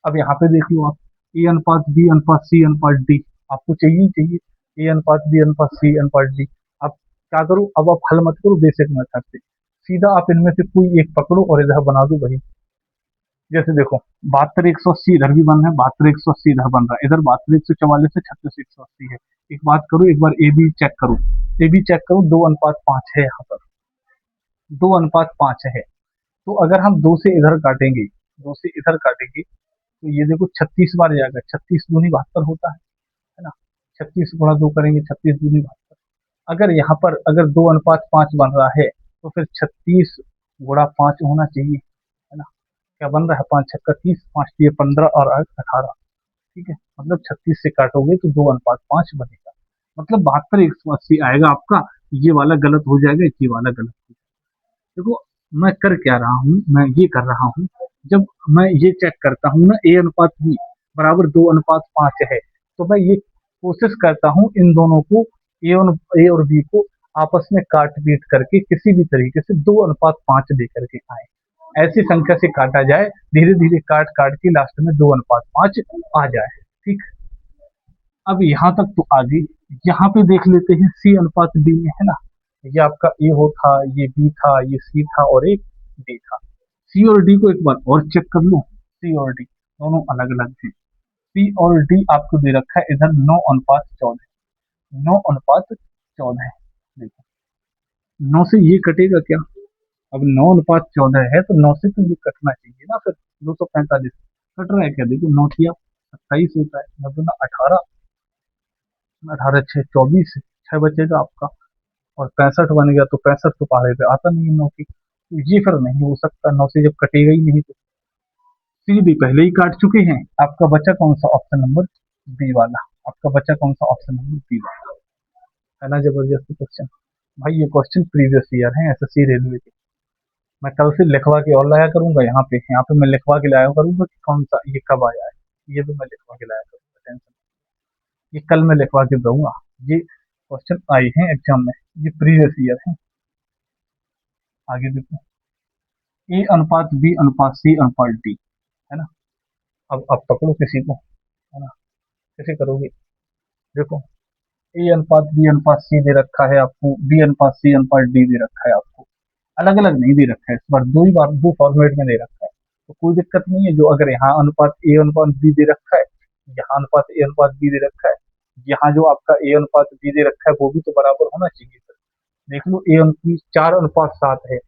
अब यहाँ पे देख लो आप, ए अनुपात बी अनुपात सी अनुपात डी, आपको चाहिए ही चाहिए, ए अनुपात बी अनुपात सी अनुपात डी। अब क्या करो, अब आप हल मत करो बेसिक मेथड से, सीधा आप इनमें से कोई एक पकड़ो और इधर बना दो वही। जैसे देखो, 72 180 इधर भी बन रहा है, 72 180 इधर बन रहा है, इधर 72 144 है, 36 180 है। एक बात करो, एक बार ए बी चेक करो, ए बी चेक करो, 2 अनुपात 5 है यहाँ पर, 2 अनुपात 5 है। तो अगर हम दो से इधर काटेंगे, दो से इधर काटेंगे, तो ये देखो 36 बार जाएगा, 36 दूनी 72 होता है ना। 36 गुणा 2 करेंगे, 36 दूनी 72। अगर यहाँ पर अगर 2 अनुपात 5 बन रहा है, तो फिर 36 गुणा 5 होना चाहिए, है ना। क्या बन रहा है, 5 छक्का 30, 5 दिए 15 और 8 18। ठीक है, मतलब 36 से काटोगे तो 2 अनुपात 5 बनेगा, मतलब 72 180 आएगा आपका। ये वाला गलत हो जाएगा, ये वाला गलत हो जाएगा। देखो, मैं कर क्या रहा हूँ, मैं ये कर रहा हूँ, जब मैं ये चेक करता हूँ ना, ए अनुपात बी बराबर 2 अनुपात 5 है, तो मैं ये कोशिश करता हूँ इन दोनों को, ए और बी को आपस में काट पीट करके किसी भी तरीके से 2 अनुपात 5 लेकर के आए, ऐसी संख्या से काटा जाए, धीरे धीरे काट काट के लास्ट में 2 अनुपात 5 आ जाए। ठीक, अब यहाँ तक तो आ गई। यहाँ पे देख लेते हैं सी अनुपात डी में, है ना। ये आपका ए हो था, ये बी था, ये सी था और एक डी था। सी और डी को एक बार और चेक कर लो, सी और डी दोनों अलग अलग हैं। सी और डी आपको दे रखा है इधर 9 अनुपात 14, 9 अनुपात 14। देखो, 9 से ये कटेगा क्या, अब 9 अनुपात 14 है तो 9 से तो ये कटना चाहिए ना फिर, 245 कट रहा है क्या, देखो 9 तिया 28 होता है, 9 दूना 18, 18 6 24, 6 बचेगा आपका, और 65 बन गया, तो 65 तो पहाड़े पे आता नहीं है 9 की, तो ये फिर नहीं हो सकता, 9 से जब कटेगा ही नहीं तो। सी डी पहले ही काट चुके हैं, आपका बचा कौन सा, ऑप्शन नंबर बी वाला, आपका बच्चा कौन सा? ऑप्शन नंबर बी है ना। जबरदस्त क्वेश्चन भाई, ये क्वेश्चन प्रीवियस ईयर है एसएससी रेलवे के। मैं कल से लिखवा के और लाया करूंगा, यहाँ पे मैं लिखवा के लाया करूंगा कि कौन सा ये कब आया है। ये भी मैं लिखवा के लाया करूंगा, टेंशन, ये कल मैं लिखवा के दूंगा। ये क्वेश्चन आए हैं एग्जाम में, ये प्रीवियस ईयर है। आगे देखो, ए अनुपात बी अनुपात सी अनुपात डी, है ना। अब पकड़ो किसी को, है ना, कैसे करोगे? देखो, ए अनुपात बी अनुपात सी दे रखा है आपको, बी अनुपात सी अनुपात डी दे रखा है आपको। अलग अलग नहीं दे रखा है, इस बार दो ही बार दो फॉर्मेट में दे रखा है, तो कोई दिक्कत नहीं है। जो अगर यहाँ अनुपात ए अनुपात बी दे रखा है, यहाँ अनुपात ए अनुपात बी दे रखा है, यहाँ जो आपका ए अनुपात बी दे रखा है वो भी तो बराबर होना चाहिए सर। देख लो, ए अनुपात 4:7 है,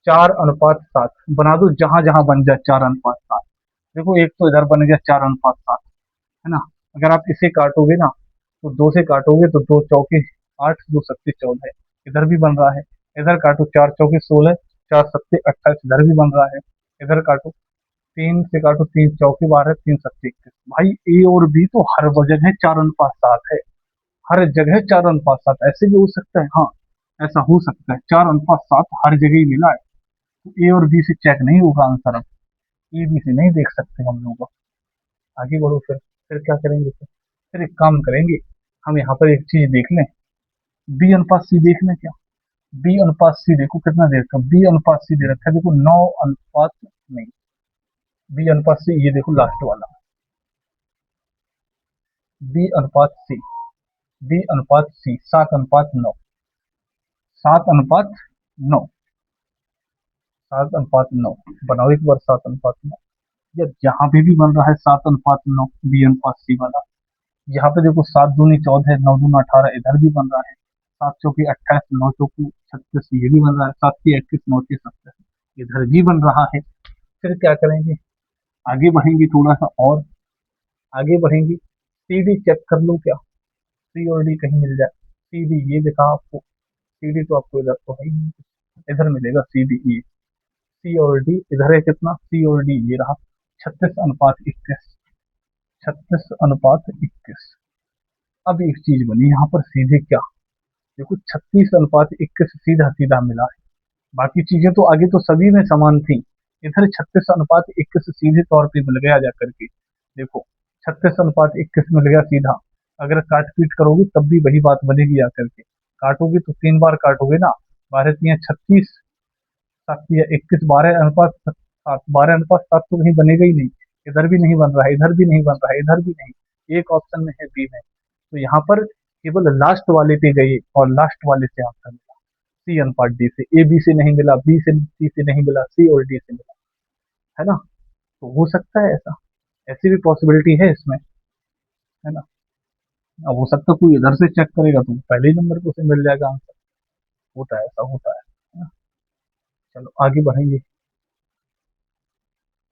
4:7 बना दो, जहां जहां बन जाए 4:7। देखो, एक तो इधर बन गया 4:7, है ना। अगर आप इसे काटोगे ना, तो दो से काटोगे तो दो चौके 8, दो सत्ते 14, इधर भी बन रहा है। इधर काटो, 4 चौके 16, 4 सत्ते 28, इधर भी बन रहा है। इधर काटो, 3 से काटो, 3 चौके 12, 3 सत्ते 21। भाई, ए और बी तो हर जगह 4:7 है, हर जगह 4:7। ऐसे भी हो सकता है, हाँ, ऐसा हो सकता है 4:7 हर जगह ही मिला है। तो ए और बी से चेक नहीं होगा आंसर। अब ए बी से नहीं देख सकते हम लोग। आगे बढ़ो, फिर क्या करेंगे? फिर एक काम करेंगे, हम यहाँ पर एक चीज देख लें, बी अनुपात सी देख लें क्या। बी अनुपात सी देखो कितना दे रखा है, बी अनुपात सी दे रखा है, देखो 9 अनुपात नहीं, बी अनुपात सी, ये देखो लास्ट वाला, बी अनुपात सी, बी अनुपात सी 7:9, 7:9, 7:9 बनाओ एक बार, 7:9। या यहाँ पे भी बन रहा है 7:9, बी अनुपात सी वाला। यहाँ पे देखो, 7 दूनी 14, 9 दूना 18, इधर भी बन रहा है। 7 चौकी 28, 9 चौकी 36, ये भी बन रहा है। 7 के 21, 9 के 27, इधर भी बन रहा है। फिर क्या करेंगे? आगे बढ़ेंगे थोड़ा सा और आगे बढ़ेंगे, सी डी चेक कर लो क्या, सी और डी कहीं मिल जाए। सी डी ये दिखा आपको, सी डी तो आपको इधर तो है ही नहीं, इधर मिलेगा सी डी। ये सी और डी इधर है कितना, सी और डी ये रहा 36:21, 36:21। अब एक चीज बनी यहाँ पर सीधे क्या, देखो 36:21 सीधा सीधा मिला है। बाकी चीजें तो आगे तो सभी में समान थी, इधर 36:21 सीधे तौर पे मिल गया जा करके। देखो, 36:21 मिल गया सीधा। अगर काट पीट करोगे तब भी वही बात बनेगी आकर के। काटोगे तो 3 बार काटोगे ना, 12×3 = 36, 7×21, 12:7, 12:7 तो कहीं बनेगा ही नहीं। इधर भी नहीं बन रहा है, इधर भी नहीं बन रहा है, इधर भी नहीं, एक ऑप्शन में है बी में। तो यहाँ पर केवल लास्ट वाले पे गए और लास्ट वाले से आंसर मिला, सी अनुपात डी से। ए बी से नहीं मिला, बी से सी से नहीं मिला, सी और डी से मिला, है ना। तो हो सकता है ऐसा, ऐसी भी पॉसिबिलिटी है इसमें, है ना। अब हो सकता है कोई इधर से चेक करेगा तो पहले ही नंबर पे उसे मिल जाएगा आंसर। होता है, ऐसा होता है ना। चलो आगे बढ़ेंगे।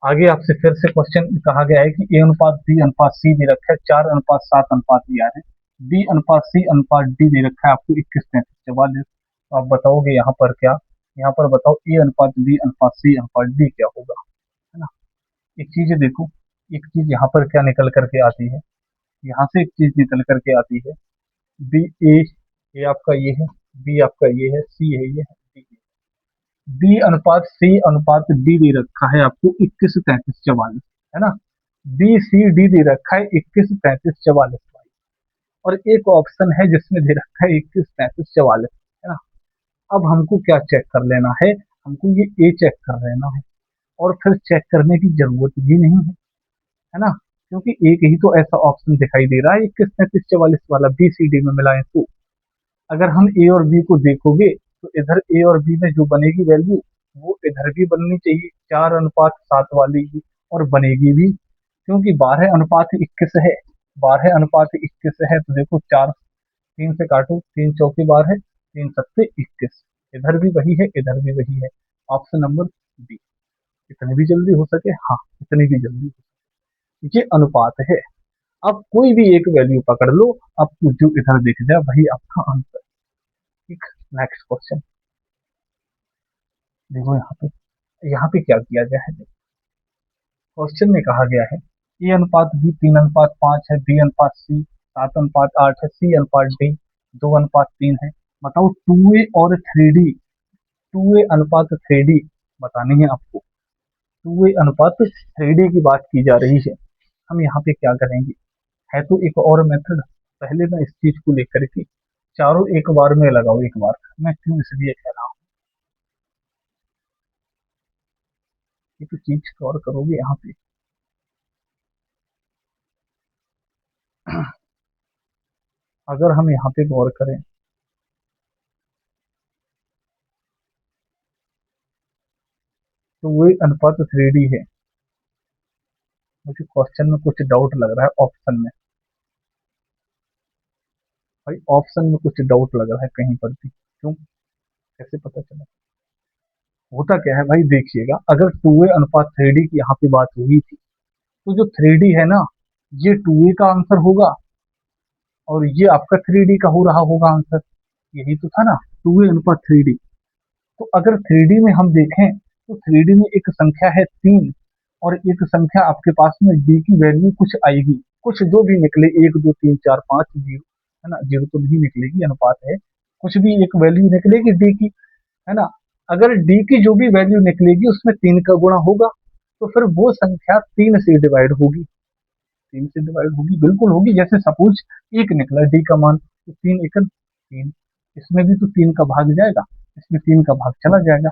आगे आपसे फिर से क्वेश्चन कहा गया है कि ए अनुपात बी अनुपात सी दे रखा है, 4:7 अनुपात दिया है। बी अनुपात सी अनुपात डी दे रखा है आपको 21:33, तो आप बताओगे यहाँ पर क्या, यहाँ पर बताओ ए अनुपात बी अनुपात सी अनुपात डी क्या होगा, है ना। एक चीज देखो, एक चीज यहाँ पर क्या निकल करके आती है, यहाँ से एक चीज निकल करके आती है, बी ए आपका ये है, बी आपका ये है, सी है ये है, डी है। बी अनुपात सी अनुपात डी दे रखा है आपको 21:33, 44, है ना। बी सी डी दे रखा है 21:33, 44। और एक ऑप्शन है जिसमें दे रखा है 21:33, 44, है ना। अब हमको क्या चेक कर लेना है, हमको ये ए चेक कर लेना है, और फिर चेक करने की जरूरत भी नहीं है ना, क्योंकि एक ही तो ऐसा ऑप्शन दिखाई दे रहा है 21:33, 44 वाला, बी सी डी में मिलाएं तो। अगर हम ए और बी को देखोगे तो इधर ए और बी में जो बनेगी वैल्यू, वो इधर भी बननी चाहिए 4:7 वाली ही, और बनेगी भी, क्योंकि 12:21 है। 12:21 है तो देखो, 4, 3 से काटो, 3 चौके 12, 3 सत्ते 21, इधर भी वही है, इधर भी वही है। Option number B. इतनी भी जल्दी हो सके, हाँ, इतनी भी जल्दी हो सके। ये अनुपात है। अब कोई भी एक वैल्यू पकड़ लो, आपको जो इधर दिख जाए वही आपका आंसर। ठीक, नेक्स्ट क्वेश्चन देखो, यहाँ पे क्या किया गया है। क्वेश्चन में कहा गया है ए अनुपात बी 3:5 है, बी अनुपात सी 7:8 है, C/D 2:3 है। बताओ 2A और 3D, 2A अनुपात 3D बतानी है आपको। 2A अनुपात 3D की बात की जा रही है। हम यहाँ पे क्या करेंगे, है तो एक और मेथड। पहले मैं इस चीज को लेकर के चारों एक बार में लगाओ, एक बार मैं क्यों इसलिए कह रहा हूँ, ये तो चीज गौर करोगे यहाँ पे। अगर हम यहाँ पे गौर करें तो वो अनुपात 3D है। मुझे क्वेश्चन में कुछ डाउट लग रहा है, ऑप्शन में। भाई ऑप्शन में कुछ डाउट लग रहा है कहीं पर भी, क्यों, कैसे पता चला। होता क्या है भाई, देखिएगा, अगर 2A अनुपात 3D की यहाँ पे बात हुई थी, तो जो 3D है ना, ये 2A का आंसर होगा और ये आपका 3D का हो रहा होगा आंसर। यही तो था ना, 2A अनुपात 3D। तो अगर 3D में हम देखें तो 3D में एक संख्या है 3 और एक संख्या आपके पास में D की वैल्यू कुछ आएगी, कुछ जो भी निकले, 1 2 3 4 5 जीरो, है ना, जीरो तो नहीं निकलेगी, अनुपात है, कुछ भी एक वैल्यू निकलेगी D की, है ना। अगर D की जो भी वैल्यू निकलेगी उसमें 3 का गुणा होगा, तो फिर वो संख्या 3 से डिवाइड होगी, 3 से डिवाइड होगी, बिल्कुल होगी। जैसे सपोज एक निकला डी का मान, तो 3 एकड़ 3, इसमें भी तो 3 का भाग जाएगा, इसमें 3 का भाग चला जाएगा,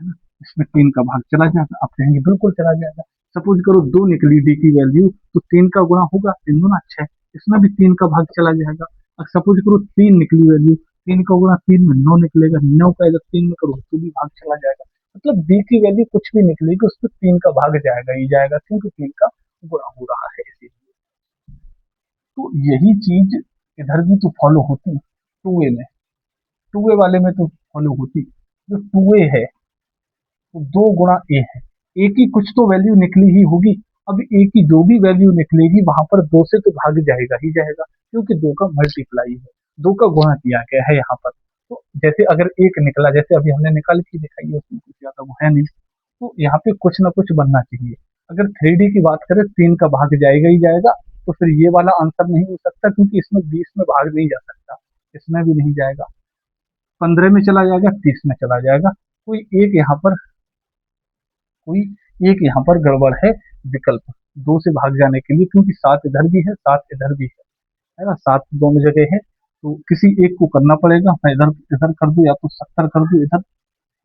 है ना, इसमें 3 का भाग चला जाएगा, आप कहेंगे बिल्कुल चला जाएगा। सपोज करो 2 निकली डी की वैल्यू, तो 3 का गुणा होगा, 3 दूना 6, इसमें भी 3 का भाग चला जाएगा। अब सपोज करो 3 निकली वैल्यू, 3 का गुणा 3 में 9 निकलेगा, 9 का अगर 3 में करो तो भी भाग चला जाएगा। मतलब डी की वैल्यू कुछ भी निकलेगी उसमें 3 का भाग जाएगा ही जाएगा, क्योंकि 3 का गुणा हो रहा है इसीलिए। तो यही चीज इधर भी तो फॉलो होती, 2A में, 2A वाले में तो फॉलो होती। जो 2A है वो 2 गुणा A है, A की कुछ तो वैल्यू निकली ही होगी। अब A की जो भी वैल्यू निकलेगी वहां पर 2 से तो भाग जाएगा ही जाएगा, क्योंकि 2 का मल्टीप्लाई है, 2 का गुणा किया गया है यहाँ पर। तो जैसे अगर एक निकला, जैसे अभी हमने निकाल के दिखाई है, उसमें कुछ ज्यादा वो है नहीं, तो यहाँ पे कुछ ना कुछ बनना चाहिए। अगर 3D की बात करें, 3 का भाग जाएगा ही जाएगा, तो फिर ये वाला आंसर नहीं हो सकता, क्योंकि इसमें 20 में भाग नहीं जा सकता, इसमें भी नहीं जाएगा, 15 में चला जाएगा, 30 में चला जाएगा। कोई एक यहाँ पर, कोई एक यहाँ पर गड़बड़ है, विकल्प 2 से भाग जाने के लिए, क्योंकि 7 इधर भी है, 7 इधर भी है ना, 7 दोनों जगह है, तो किसी एक को करना पड़ेगा। मैं इधर इधर कर दूं या तो 70 कर दूं इधर,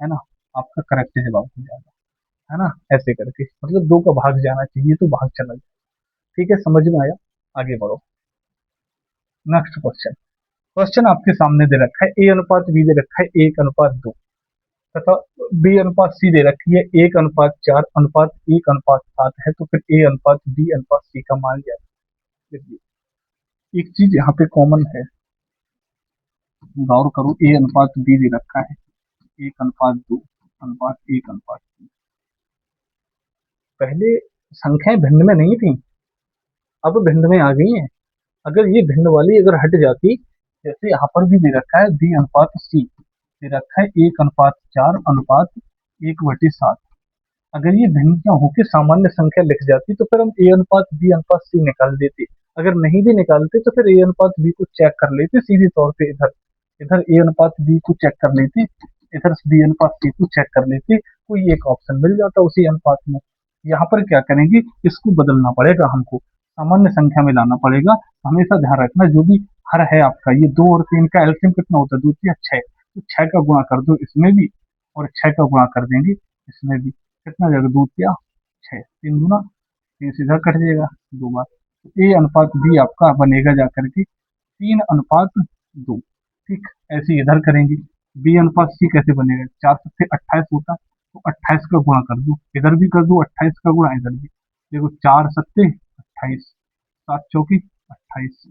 है ना, आपका करेक्ट जवाब हो जाएगा, है ना। ऐसे करके मतलब 2 का भाग जाना चाहिए तो भाग चला जाए। ठीक है, समझ में आया, आगे बढ़ो। नेक्स्ट क्वेश्चन, क्वेश्चन आपके सामने दे रखा है, A/B दे रखा है 1:2 तथा B/C दे रखी है 1:4:1:7 है, तो फिर A/B/C का मान क्या है। एक चीज यहाँ पे कॉमन है, गौर करो, A/B दे रखा है 1:2:1:3। पहले संख्याएं भिन्न में नहीं थी, अब भिन्न में आ गई हैं। अगर ये भिन्न वाली अगर हट जाती, जैसे यहाँ पर भी दे रखा है B/C, दे रखा है 1:4:1:7, अगर ये भिन्न ना होकर सामान्य संख्या लिख जाती तो फिर हम A/B/C निकाल देते। अगर नहीं भी निकालते तो फिर A/B को चेक कर लेते सीधे तौर पे, इधर इधर A/B को चेक कर लेते, इधर B/C को चेक कर लेते, कोई एक ऑप्शन मिल जाता उसी अनुपात में। यहाँ पर क्या करेंगे, इसको बदलना पड़ेगा हमको, सामान्य संख्या में लाना पड़ेगा। हमेशा ध्यान रखना, जो भी हर है आपका, ये 2 और 3 का एलसीएम कितना होता है, 2 3 6, तो 6 का गुणा कर दो इसमें भी, और 6 का गुणा कर देंगे इसमें भी, कितना जाएगा, 2 3 6, 3 दूना 3 से इधर कट जाएगा 2 बार, तो A/B आपका बनेगा जाकर के 3:2। ठीक, ऐसे इधर करेंगे। B/C कैसे बनेगा, 4 7 28 होता, तो 28 का गुणा कर दो, इधर भी कर दो 28 का गुणा, इधर भी देखो, 4 7 28, 7 चौकी 28,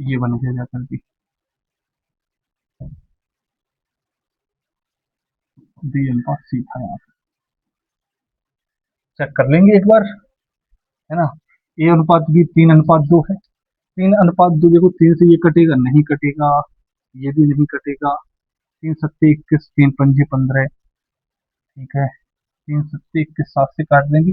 ये बन गया जाकर के B/C था यहाँ पे। चेक कर लेंगे एक बार, है ना। A/B 3:2 है, 3:2, देखो 3 से ये कटेगा नहीं कटेगा, ये भी नहीं कटेगा, 3 7 21, 3 5 15, ठीक है, 3 7 21, 7 से काट देंगे,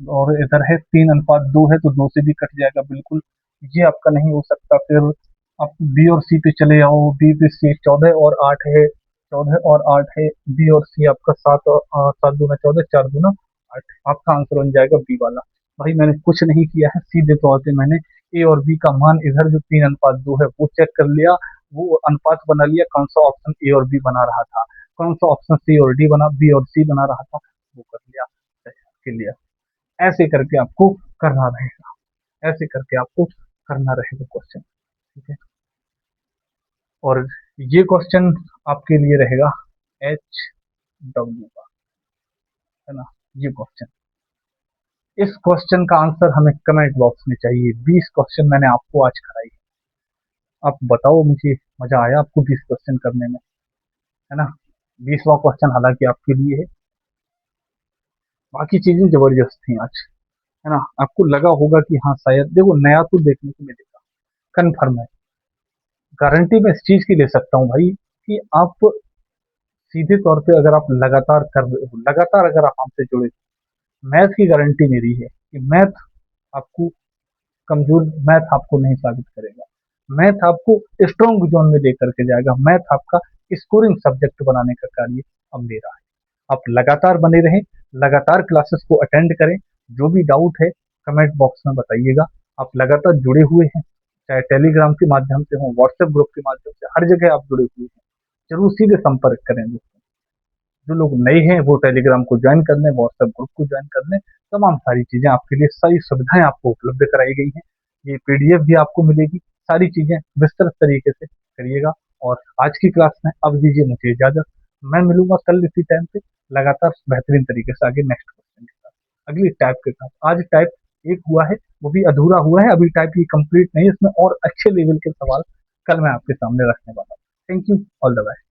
और इधर है 3:2 है, तो 2 से भी कट जाएगा बिल्कुल, ये आपका नहीं हो सकता। फिर आप बी और सी पे चले जाओ, बी पे सी 14 और 8 है, 14 और 8 है, बी और सी आपका 7 दूना 14, 4 दूना 8, आपका आंसर बन जाएगा बी वाला। भाई मैंने कुछ नहीं किया है, सीधे तौर पे मैंने ए और बी का मान इधर जो 3:2 है वो चेक कर लिया, वो अनुपात बना लिया, कौन सा ऑप्शन ए और बी बना रहा था, कौन सा ऑप्शन सी और डी बना बी और सी बना रहा था, वो कर लिया, क्लियर। ऐसे करके आपको करना रहेगा, ऐसे करके आपको करना रहेगा क्वेश्चन, ठीक है। और ये क्वेश्चन आपके लिए रहेगा HW का, है ना, ये क्वेश्चन। इस क्वेश्चन का आंसर हमें कमेंट बॉक्स में चाहिए। 20 क्वेश्चन मैंने आपको आज कराई, आप बताओ, मुझे मजा आया आपको 20 क्वेश्चन करने में, है ना। 20वां क्वेश्चन हालांकि आपके लिए है, बाकी चीजें जबरदस्त थी आज, है ना। आपको लगा होगा कि हाँ शायद देखो नया तो देखने को मिलेगा, कन्फर्म है, गारंटी मैं इस चीज की ले सकता हूँ भाई कि आप सीधे तौर पे अगर आप लगातार कर रहे हो, लगातार अगर आप हमसे जुड़े हो, मैथ की गारंटी मेरी है कि मैथ आपको कमजोर, मैथ आपको नहीं साबित करेगा, मैथ आपको स्ट्रॉन्ग जोन में लेकर के जाएगा, मैथ आपका स्कोरिंग सब्जेक्ट बनाने का कार्य अब मेरा है। आप लगातार बने रहें, लगातार क्लासेस को अटेंड करें, जो भी डाउट है कमेंट बॉक्स में बताइएगा। आप लगातार जुड़े हुए हैं, चाहे टेलीग्राम के माध्यम से हो, व्हाट्सएप ग्रुप के माध्यम से, हर जगह आप जुड़े हुए हैं, जरूर सीधे संपर्क करें दोस्तों। जो लोग नए हैं वो टेलीग्राम को ज्वाइन कर लें, व्हाट्सएप ग्रुप को ज्वाइन कर लें, तमाम सारी चीजें आपके लिए, सारी सुविधाएं आपको उपलब्ध कराई गई हैं, ये पीडीएफ भी आपको मिलेगी, सारी चीजें विस्तृत तरीके से करिएगा। और आज की क्लास में अब दीजिए मुझे इजाजत, मैं मिलूंगा कल इसी टाइम पे, लगातार बेहतरीन तरीके से आगे नेक्स्ट क्वेश्चन के साथ, अगली टाइप के साथ। आज टाइप एक हुआ है, वो भी अधूरा हुआ है, अभी टाइप ये कंप्लीट नहीं है, इसमें और अच्छे लेवल के सवाल कल मैं आपके सामने रखने वाला हूँ। Thank you, all the best.